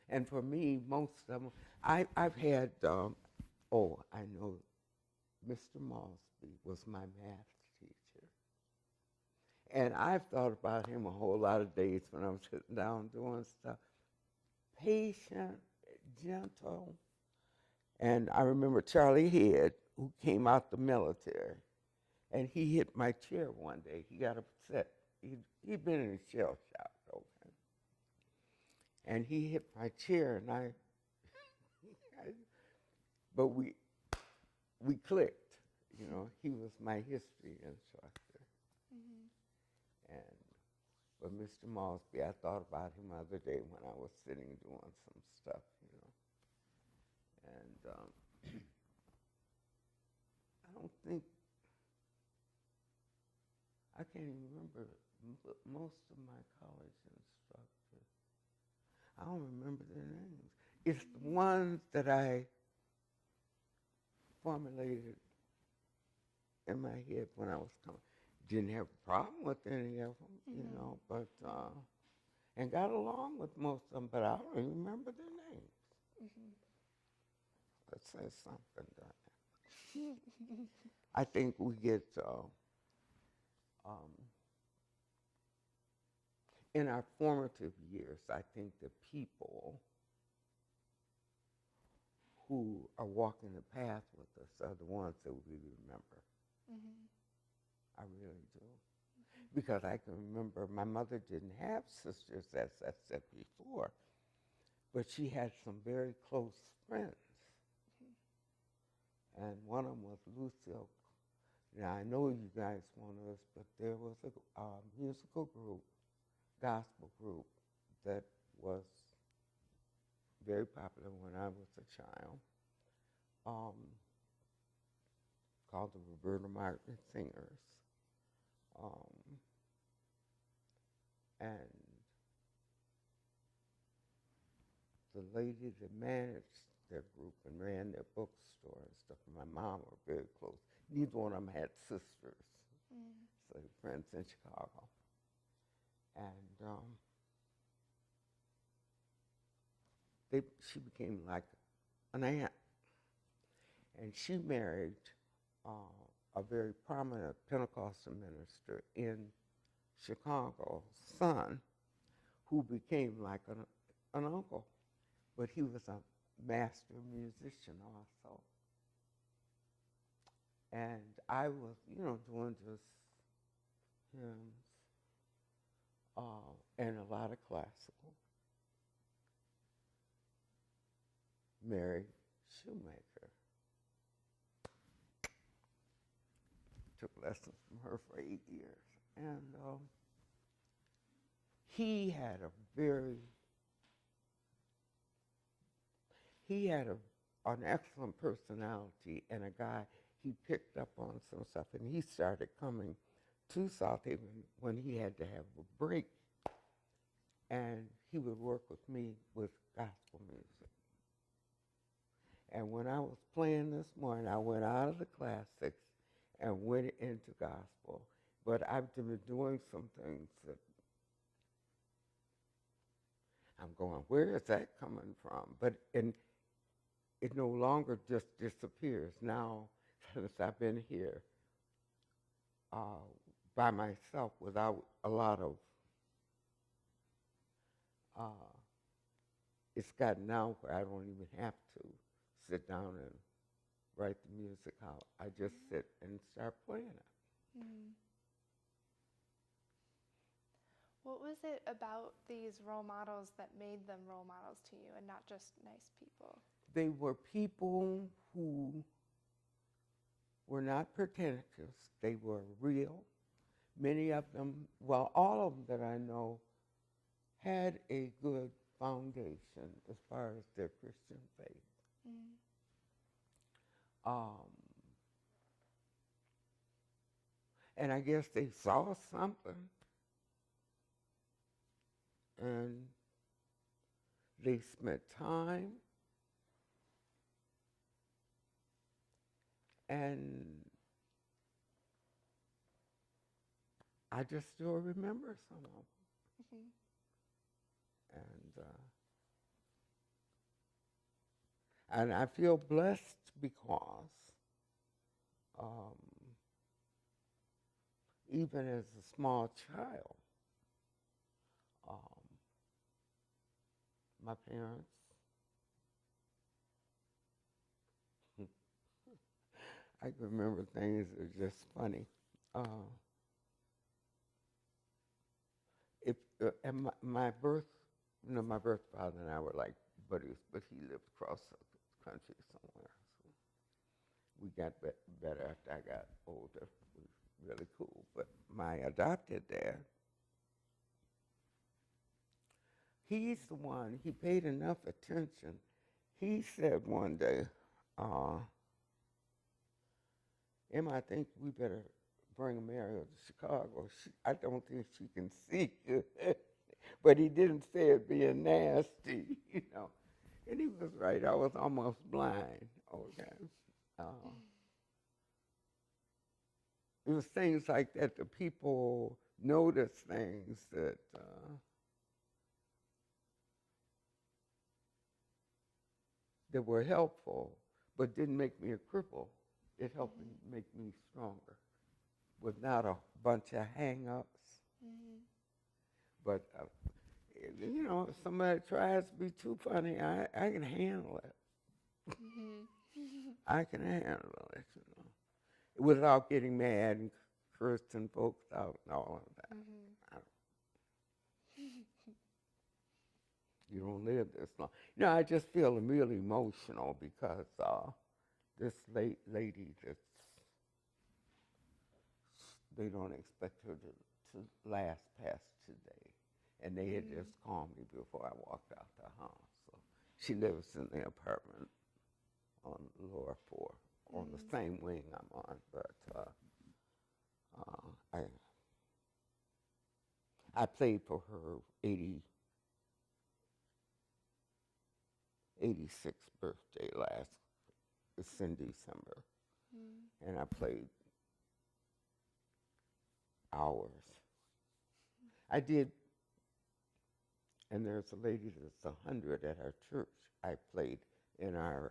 And for me, most of them, I've had, I know Mr. Mosby was my math teacher. And I've thought about him a whole lot of days when I'm sitting down doing stuff. Patient, gentle. And I remember Charlie Head, who came out the military, and he hit my chair one day. He got upset. He'd been in a shell shock, okay? And he hit my chair, and but we clicked. You know, he was my history instructor. But Mr. Mosby, I thought about him the other day when I was sitting doing some stuff, you know. And I don't think, I can't even remember most of my college instructors. I don't remember their names. It's the ones that I formulated in my head when I was coming. Didn't have a problem with any of them, you know, but, and got along with most of them, but I don't even remember their names. That says something, doesn't it? I think we get, in our formative years, I think the people who are walking the path with us are the ones that we remember. I really do. Because I can remember my mother didn't have sisters, as I said before, but she had some very close friends. And one of them was Lucille. Now, I know you guys want this, but there was a musical group, gospel group, that was very popular when I was a child, called the Roberta Martin Singers. And the lady that managed their group and ran their bookstore and stuff, and my mom were very close. Neither one of them had sisters, so friends in Chicago. And she became like an aunt. And she married a very prominent Pentecostal minister in Chicago's son, who became like an uncle, but he was a master musician also. And I was, you know, doing just hymns and a lot of classical. Mary Shoemaker. took lessons from her for 8 years. And he had an excellent personality, and a guy, he picked up on some stuff, and he started coming to South Haven when he had to have a break, and he would work with me with gospel music. And when I was playing this morning, I went out of the classics and went into gospel. But I've been doing some things that I'm going, where is that coming from? But it no longer just disappears. Now, since I've been here by myself without a lot of, it's gotten now where I don't even have to sit down and write the music out. I just sit and start playing it. Mm-hmm. What was it about these role models that made them role models to you and not just nice people? They were people who were not pretentious. They were real. Many of them, well, all of them that I know had a good foundation as far as their Christian faith. Mm-hmm. And I guess they saw something, and they spent time, and I just still remember some of them. Mm-hmm. And I feel blessed because even as a small child, my parents, I can remember things that are just funny. And my birth father and I were like buddies, but he lived across the country somewhere. So we got better after I got older. It was really cool. But my adopted dad, he's the one, he paid enough attention. He said one day, Emma, I think we better bring Mario to Chicago. I don't think she can see good. But he didn't say it being nasty, you know. And he was right. I was almost blind. Okay. It was things like that. The people noticed things that were helpful, but didn't make me a cripple. It helped me make me stronger, without a bunch of hang-ups. Mm-hmm. But you know, if somebody tries to be too funny, I can handle it. Mm-hmm. I can handle it, you know, without getting mad and cursing folks out and all of that. Mm-hmm. You don't live this long. You know, I just feel really emotional because this lady they don't expect her to last past today. And they had just called me before I walked out the house. So she lives in the apartment on the lower floor, on the same wing I'm on. But I played for her 86th birthday it's in December. And I played hours. I did. And there's a lady that's 100 at our church. I played in our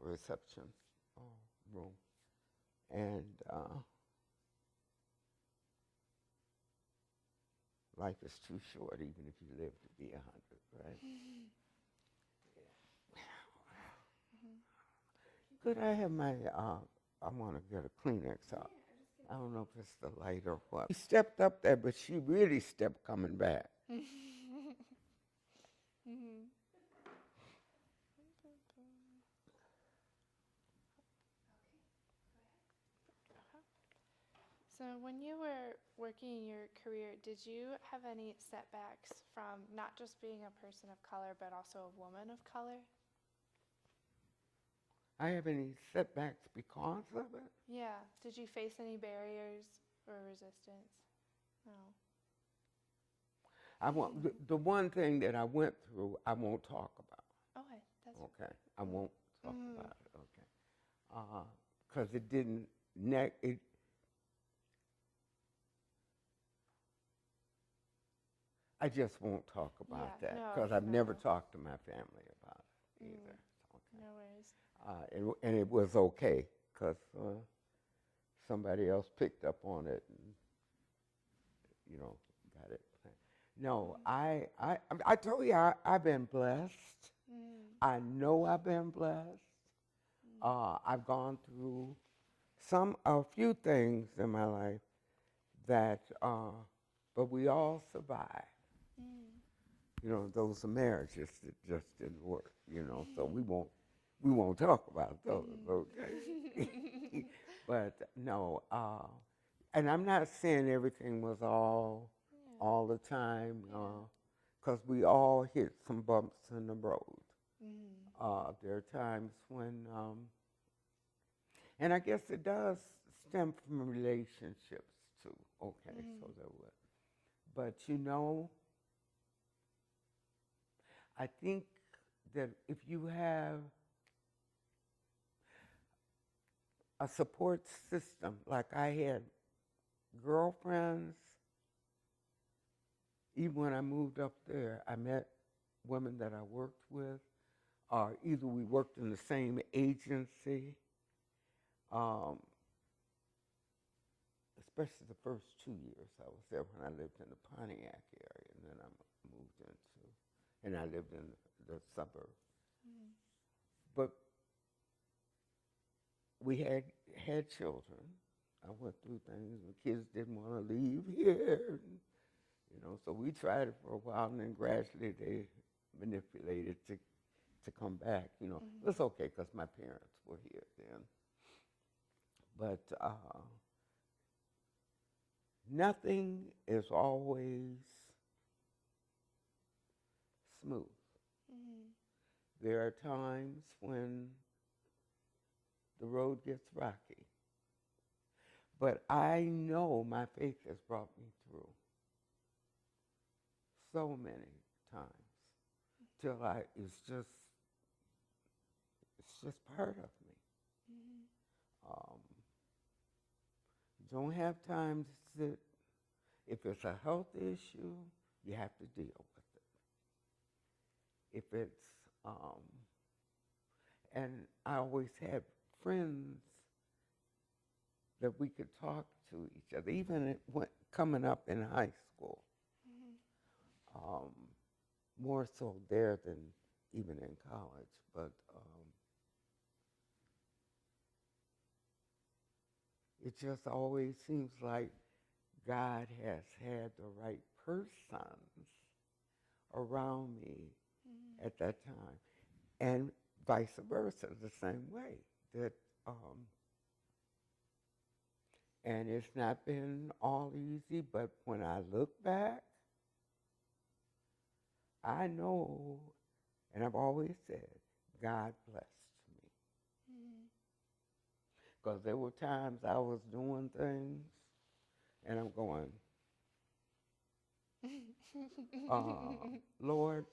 reception room. And life is too short, even if you live to be 100, right? Could I have my, I want to get a Kleenex out. I don't know if it's the light or what. She stepped up there, but she really stepped coming back. So when you were working in your career, did you have any setbacks from not just being a person of color, but also a woman of color? I have any setbacks because of it? Yeah. Did you face any barriers or resistance? No. The one thing that I went through, I won't talk about. Okay, that's Okay, I won't talk Mm. about it. Okay, because it didn't. I just won't talk about Yeah, that no, because I've never no. talked to my family about it Mm. either. Okay. No worries. And it was okay because somebody else picked up on it and, got it. No, I told you I've been blessed. Mm. I know I've been blessed. I've gone through a few things in my life that, but we all survived. Mm. Those are marriages that just didn't work. So we won't talk about those. Okay. But no, and I'm not saying everything was all the time, because we all hit some bumps in the road. There are times when, and I guess it does stem from relationships too. Okay, so there was. But I think that if you have a support system, like I had girlfriends, even when I moved up there, I met women that I worked with, or either we worked in the same agency, especially the first 2 years I was there when I lived in the Pontiac area, and then I moved and I lived in the suburbs. But we had children. I went through things. The kids didn't want to leave here, so we tried it for a while, and then gradually they manipulated to come back. It was okay because my parents were here then. But nothing is always smooth. There are times when the road gets rocky. But I know my faith has brought me through so many times till it's just part of me. You don't have time to sit. If it's a health issue, you have to deal with it. If it's, and I always had friends that we could talk to each other, even coming up in high school. More so there than even in college, but it just always seems like God has had the right persons around me at that time, and vice versa, the same way. That and it's not been all easy, but when I look back, I know, and I've always said, God blessed me. Because there were times I was doing things, and I'm going, Lord,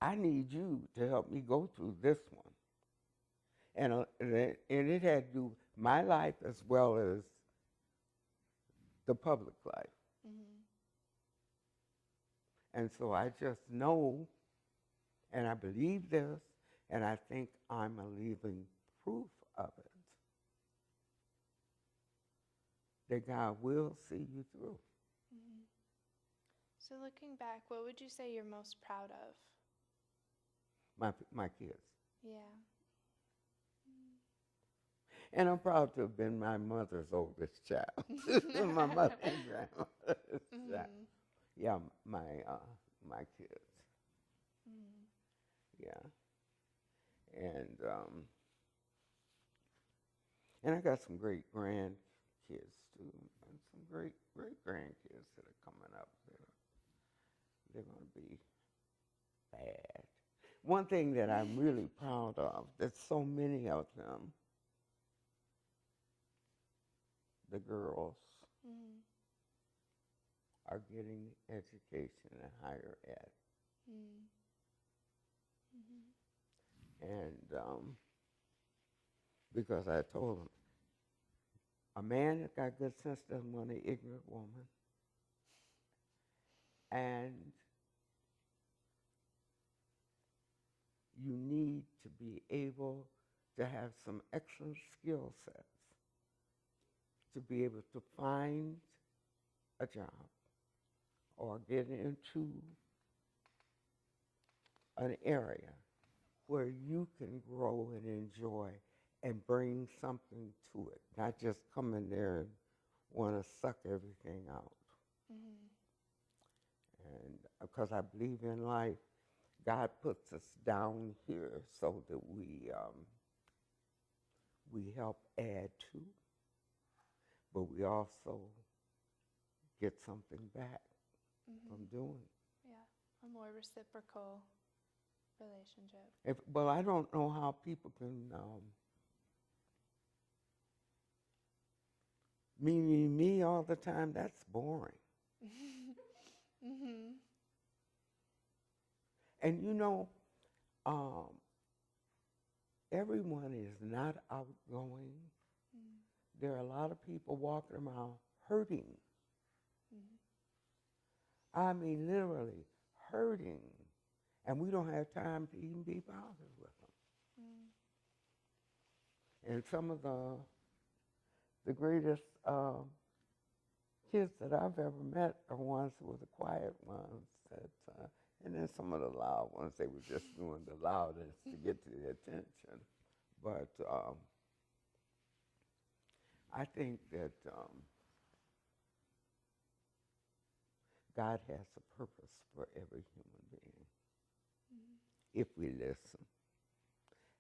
I need you to help me go through this one. And it had to do my life as well as the public life. And so I just know, and I believe this, and I think I'm a living proof of it, that God will see you through. So looking back, what would you say you're most proud of? My kids. Yeah. And I'm proud to have been my mother's oldest child. My mother and grandmother's child. Yeah, my kids. Yeah. And I got some great grandchildren. kids too, and some great grandkids that are coming up. They're going to be bad. One thing that I'm really proud of, that so many of them, the girls, are getting education and higher ed. And because I told them, a man that got good sense doesn't want an ignorant woman. And you need to be able to have some excellent skill sets to be able to find a job or get into an area where you can grow and enjoy and bring something to it, not just come in there and want to suck everything out. And because I believe in life, God puts us down here so that we help add to, but we also get something back from doing. Yeah, a more reciprocal relationship. Well, I don't know how people can me all the time. That's boring. And you know, everyone is not outgoing. There are a lot of people walking around hurting. I mean, literally hurting. And we don't have time to even be bothered with them. And some of the greatest kids that I've ever met are ones who were the quiet ones. And then some of the loud ones, they were just doing the loudest to get to the attention. But I think that God has a purpose for every human being if we listen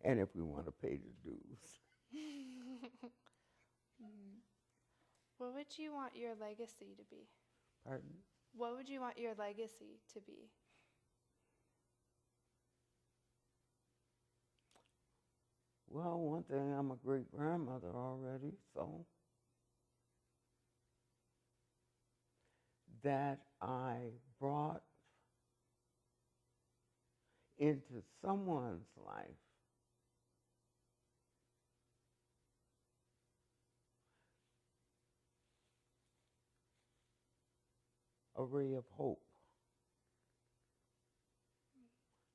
and if we want to pay the dues. What would you want your legacy to be? Pardon? What would you want your legacy to be? Well, one thing, I'm a great-grandmother already, so that I brought into someone's life a ray of hope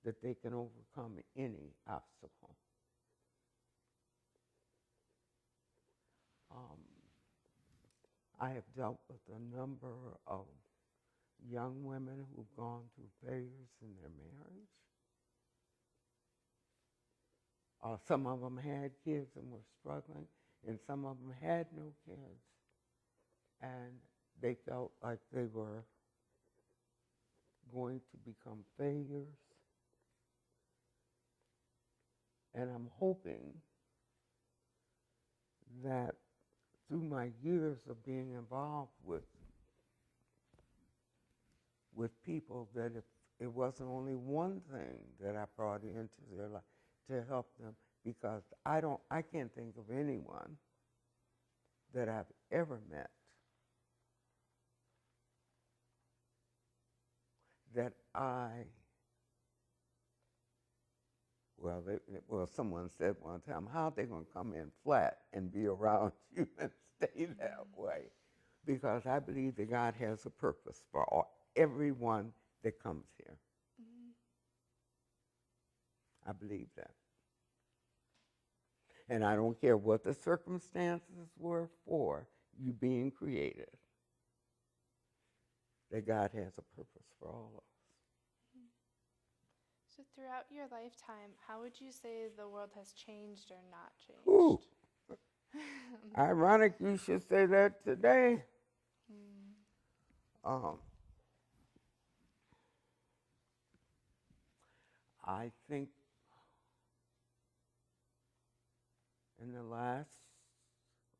that they can overcome any obstacle. I have dealt with a number of young women who've gone through failures in their marriage. Some of them had kids and were struggling, and some of them had no kids. And they felt like they were going to become failures. And I'm hoping that through my years of being involved with people, that if it wasn't only one thing that I brought into their life to help them, because I can't think of anyone that I've ever met that someone said one time, how are they going to come in flat and be around you and stay that way? Because I believe that God has a purpose for everyone that comes here. I believe that. And I don't care what the circumstances were for you being created, that God has a purpose for all of us. So throughout your lifetime, how would you say the world has changed or not changed? Ooh. Ironic you should say that today. I think in the last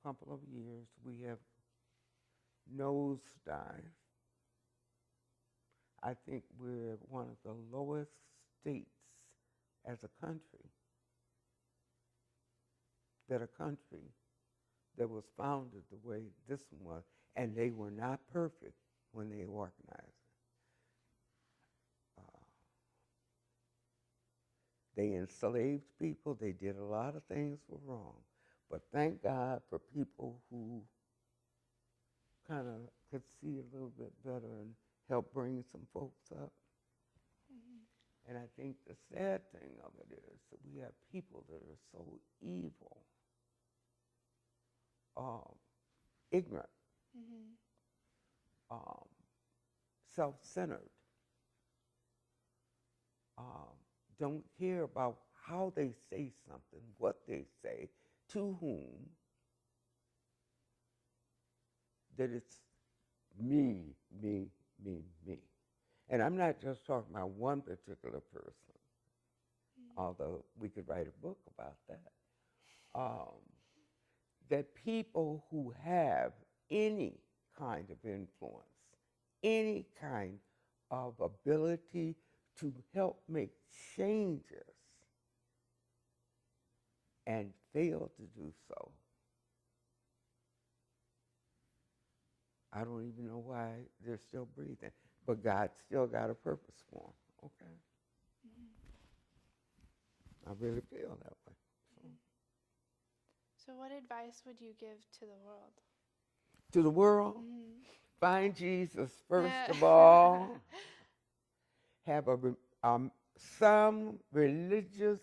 couple of years we have nosedive. I think we're one of the lowest states as a country. That a country that was founded the way this one was, and they were not perfect when they organized it. They enslaved people. They did a lot of things were wrong. But thank God for people who kind of could see a little bit better and help bring some folks up. Mm-hmm. And I think the sad thing of it is that we have people that are so evil, ignorant, self-centered, don't care about how they say something, what they say, to whom, that it's me, me, me, me. And I'm not just talking about one particular person, although we could write a book about that. That people who have any kind of influence, any kind of ability to help make changes and fail to do so, I don't even know why they're still breathing, but God still got a purpose for them, okay? I really feel that way. So what advice would you give to the world? To the world? Find Jesus first of all. Have some religious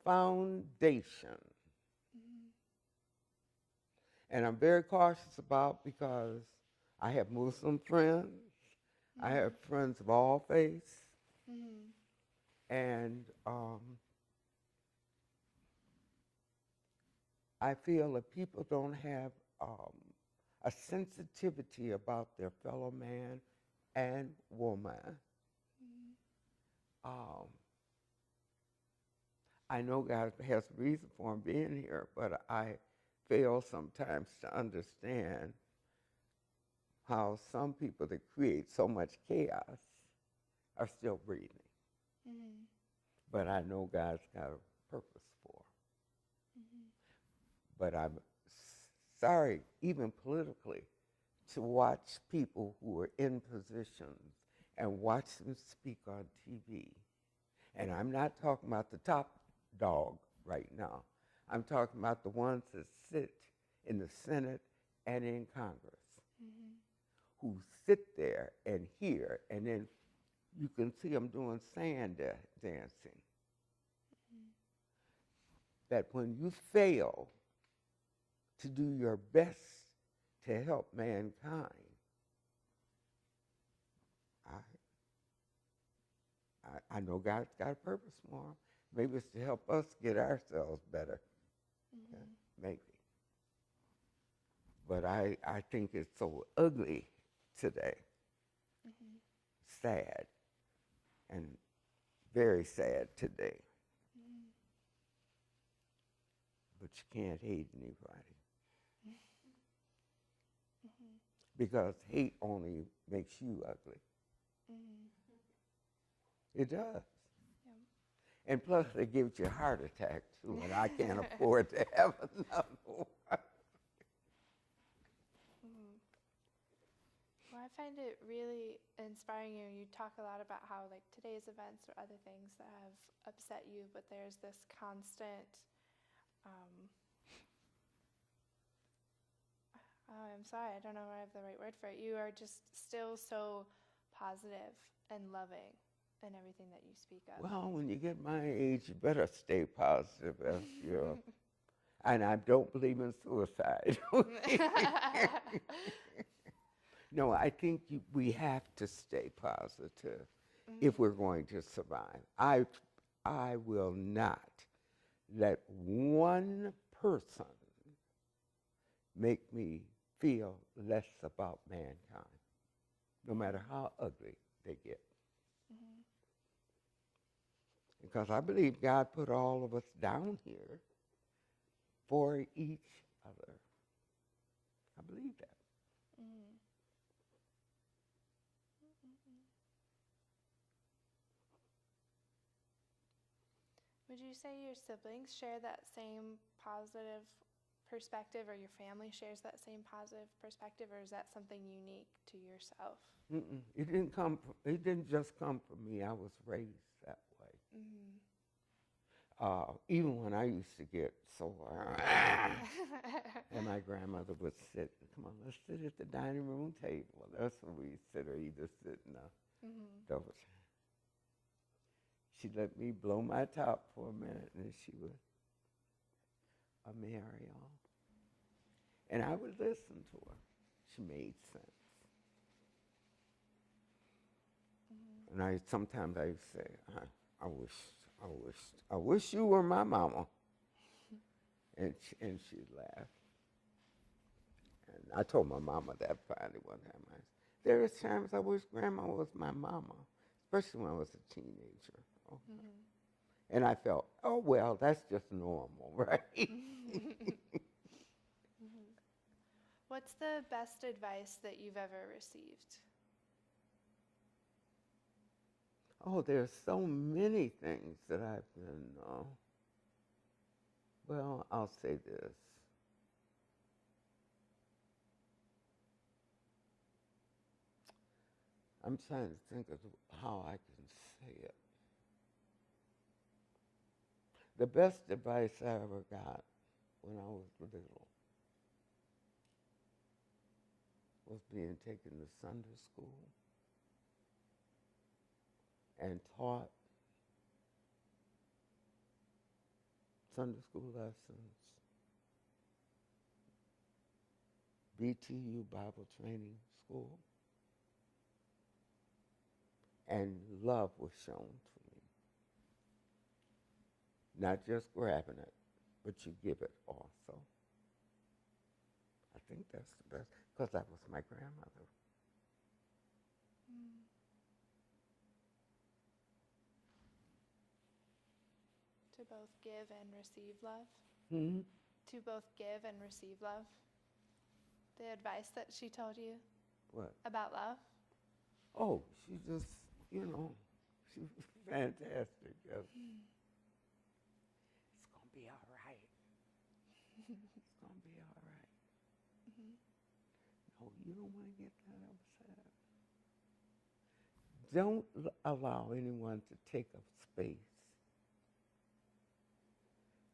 foundation. And I'm very cautious about, because I have Muslim friends. I have friends of all faiths. And I feel that people don't have a sensitivity about their fellow man and woman. I know God has a reason for him being here, but I fail sometimes to understand how some people that create so much chaos are still breathing. But I know God's got a purpose for. But I'm sorry, even politically, to watch people who are in positions and watch them speak on TV. And I'm not talking about the top dog right now. I'm talking about the ones that sit in the Senate and in Congress, who sit there and hear, and then you can see them doing sand dancing. That when you fail to do your best to help mankind, I know God's got a purpose for them. Maybe it's to help us get ourselves better. Maybe. But I think it's so ugly today. Sad. And very sad today. But you can't hate anybody. Because hate only makes you ugly. It does. Yeah. And plus, it gives you a heart attack, too, and I can't afford to have another one. Well, I find it really inspiring. You talk a lot about how, like, today's events or other things that have upset you, but there's this constant, I'm sorry, I don't know if I have the right word for it. You are just still so positive and loving in everything that you speak of. Well, when you get my age, you better stay positive as you're, and I don't believe in suicide. No, I think we have to stay positive if we're going to survive. I will not let one person make me feel less about mankind, no matter how ugly they get. Because I believe God put all of us down here for each other. I believe that. Would you say your siblings share that same positive perspective, or your family shares that same positive perspective, or is that something unique to yourself? Mm-mm. It didn't come. It didn't just come from me. I was raised that way. Mm-hmm. Even when I used to get so, and my grandmother would sit. Come on, let's sit at the dining room table. That's where we sit, or either sit in the Mm-hmm. double chair. She let me blow my top for a minute, and then she would, Mariel. And I would listen to her. She made sense. Mm-hmm. And sometimes I used to say, I wish you were my mama. And she'd laugh. And I told my mama that finally one time. There was times I wish Grandma was my mama, especially when I was a teenager. Mm-hmm. And I felt, oh, well, that's just normal, right? Mm-hmm. What's the best advice that you've ever received? Oh, there's so many things that I've been, well, I'll say this. I'm trying to think of how I can say it. The best advice I ever got when I was little was being taken to Sunday school and taught Sunday school lessons, BTU Bible Training School, and love was shown to me. Not just grabbing it, but you give it also. I think that's the best, because that was my grandmother. Mm. To both give and receive love? Mm-hmm. To both give and receive love? The advice that she told you? What? About love? Oh, she just, she was fantastic. Yes. It's going to be all right. It's going to be all right. Mm-hmm. No, you don't want to get that upset. Don't allow anyone to take up space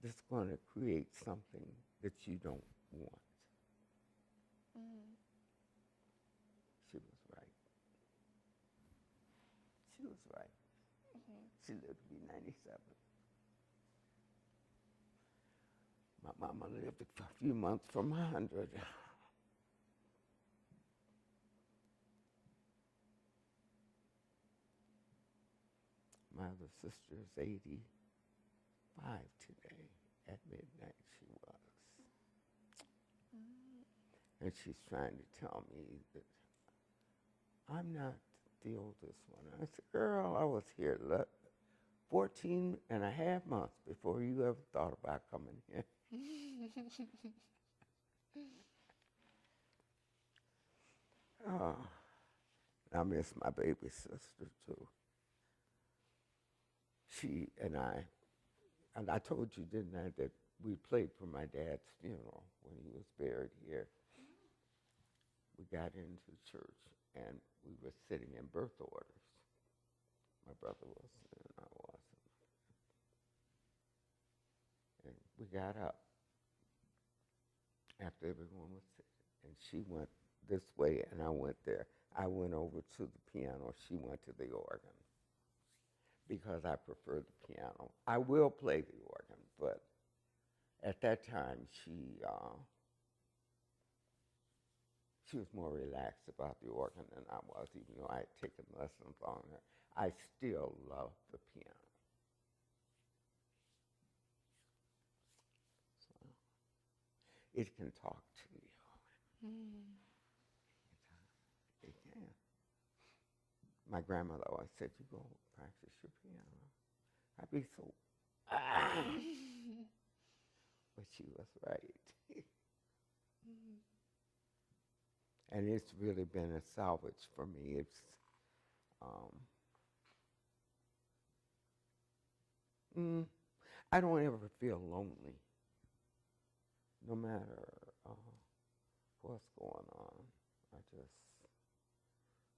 that's going to create something that you don't want. Mm-hmm. She was right. She was right. Mm-hmm. She lived to be 97. My mama lived a few months from 100. My other sister is 85 today. At midnight she was. Mm-hmm. And she's trying to tell me that I'm not the oldest one. I said, girl, I was here 14 and a half months before you ever thought about coming here. Oh, I miss my baby sister too. She and I told you, didn't I, that we played for my dad's funeral when he was buried here. We got into church and we were sitting in birth orders. My brother was and I wasn't. And we got up after everyone was sitting, and she went this way and I went there. I went over to the piano. She went to the organ because I prefer the piano. I will play the organ, but at that time she was more relaxed about the organ than I was, even though I had taken lessons on her. I still love the piano. So it can talk to you. Mm. It can. My grandmother always said, you go practice your piano. I'd be so, but she was right. Mm. And it's really been a salvage for me. It's, I don't ever feel lonely, no matter what's going on.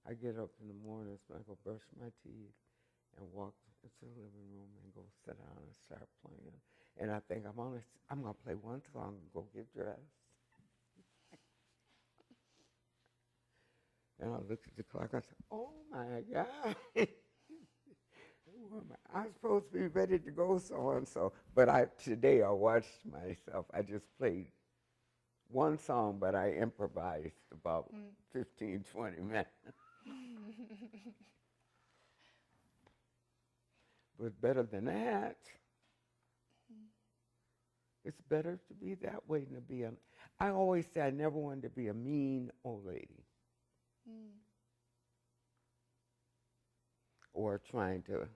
I get up in the mornings and I go brush my teeth and walk into the living room and go sit down and start playing. And I think I'm gonna play one song and go get dressed. And I looked at the clock. I said, "Oh my God, I'm supposed to be ready to go so and so." But today I watched myself. I just played one song, but I improvised about 15, 20 minutes. But better than that, it's better to be that way than to be I always say I never wanted to be a mean old lady. Or trying to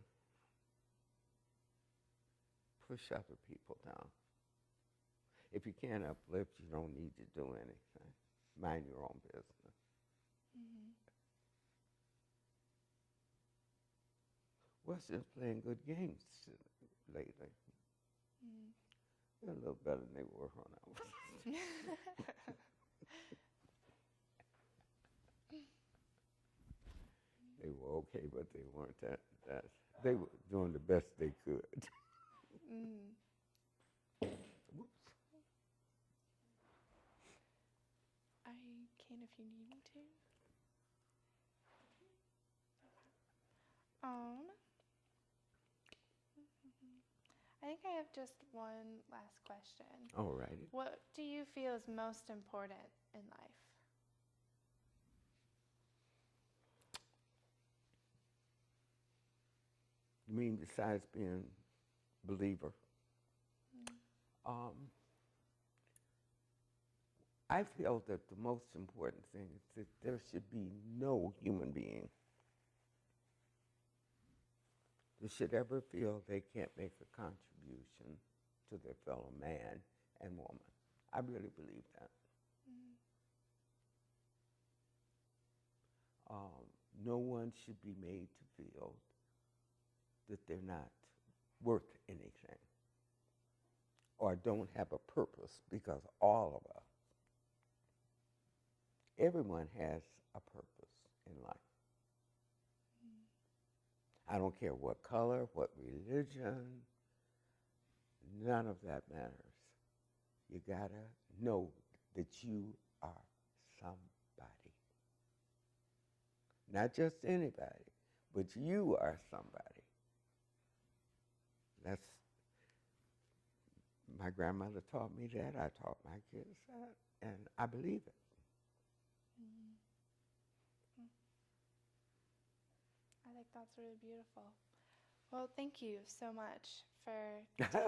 push other people down. If you can't uplift, you don't need to do anything. Mind your own business. Western's playing good games lately. They're a little better than they were when I was. They were okay, but they weren't that. They were doing the best they could. Whoops. I can if you need me to. I think I have just one last question. All righty. What do you feel is most important in life? You mean besides being a believer? I feel that the most important thing is that there should be no human being that should ever feel they can't make a contribution to their fellow man and woman. I really believe that. No one should be made to feel that they're not worth anything or don't have a purpose, because all of us, everyone has a purpose in life. I don't care what color, what religion, none of that matters. You gotta know that you are somebody. Not just anybody, but you are somebody. That's, my grandmother taught me that, I taught my kids that, and I believe it. I think that's really beautiful. Well, thank you so much for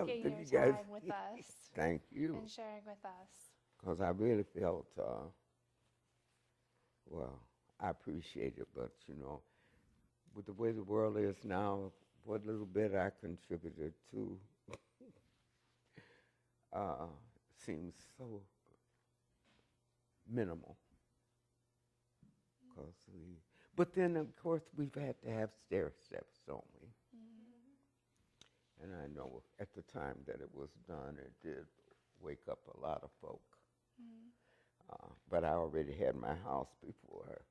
taking your time with us. Thank you. And sharing with us. Because I really felt, well, I appreciate it, but you know, with the way the world is now, what little bit I contributed to seems so minimal. But then, of course, we've had to have stair steps, don't we? And I know at the time that it was done, it did wake up a lot of folk. But I already had my house before I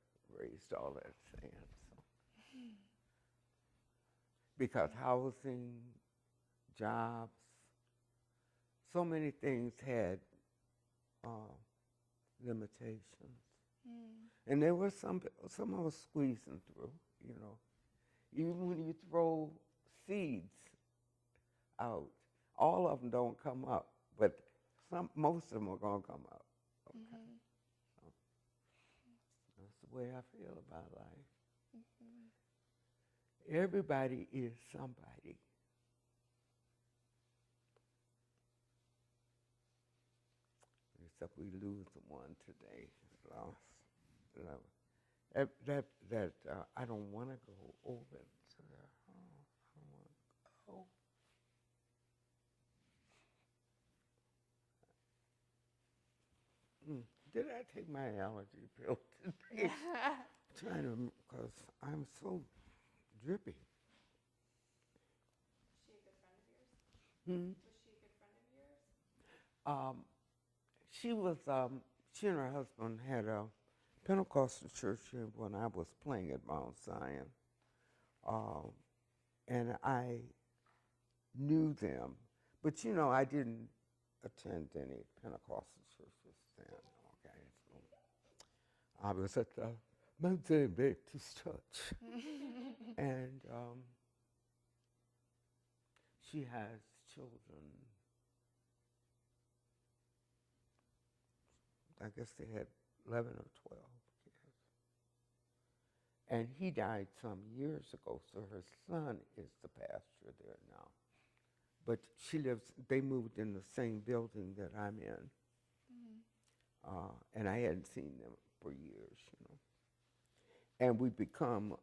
raised all that sand. So. Because housing, jobs, so many things had limitations. And there were some of us squeezing through, you know. Even when you throw seeds out, all of them don't come up, but most of them are going to come up. Okay. So that's the way I feel about life. Everybody is somebody. Except we lose one today. Lost. I don't want to go over to there. Oh, I don't want to go. Did I take my allergy pill today? Trying to, because I'm so drippy. Is she a good friend of yours? Hmm? Was she a good friend of yours? She was, she and her husband had a Pentecostal church here when I was playing at Mount Zion. Um, and I knew them. But, you know, I didn't attend any Pentecostal churches then. Okay, so I was at the Mount Zion Baptist Church. And she has children. I guess they had 11 or 12 kids. And he died some years ago, so her son is the pastor there now. But she lives, they moved in the same building that I'm in. And I hadn't seen them for years, you know. And we become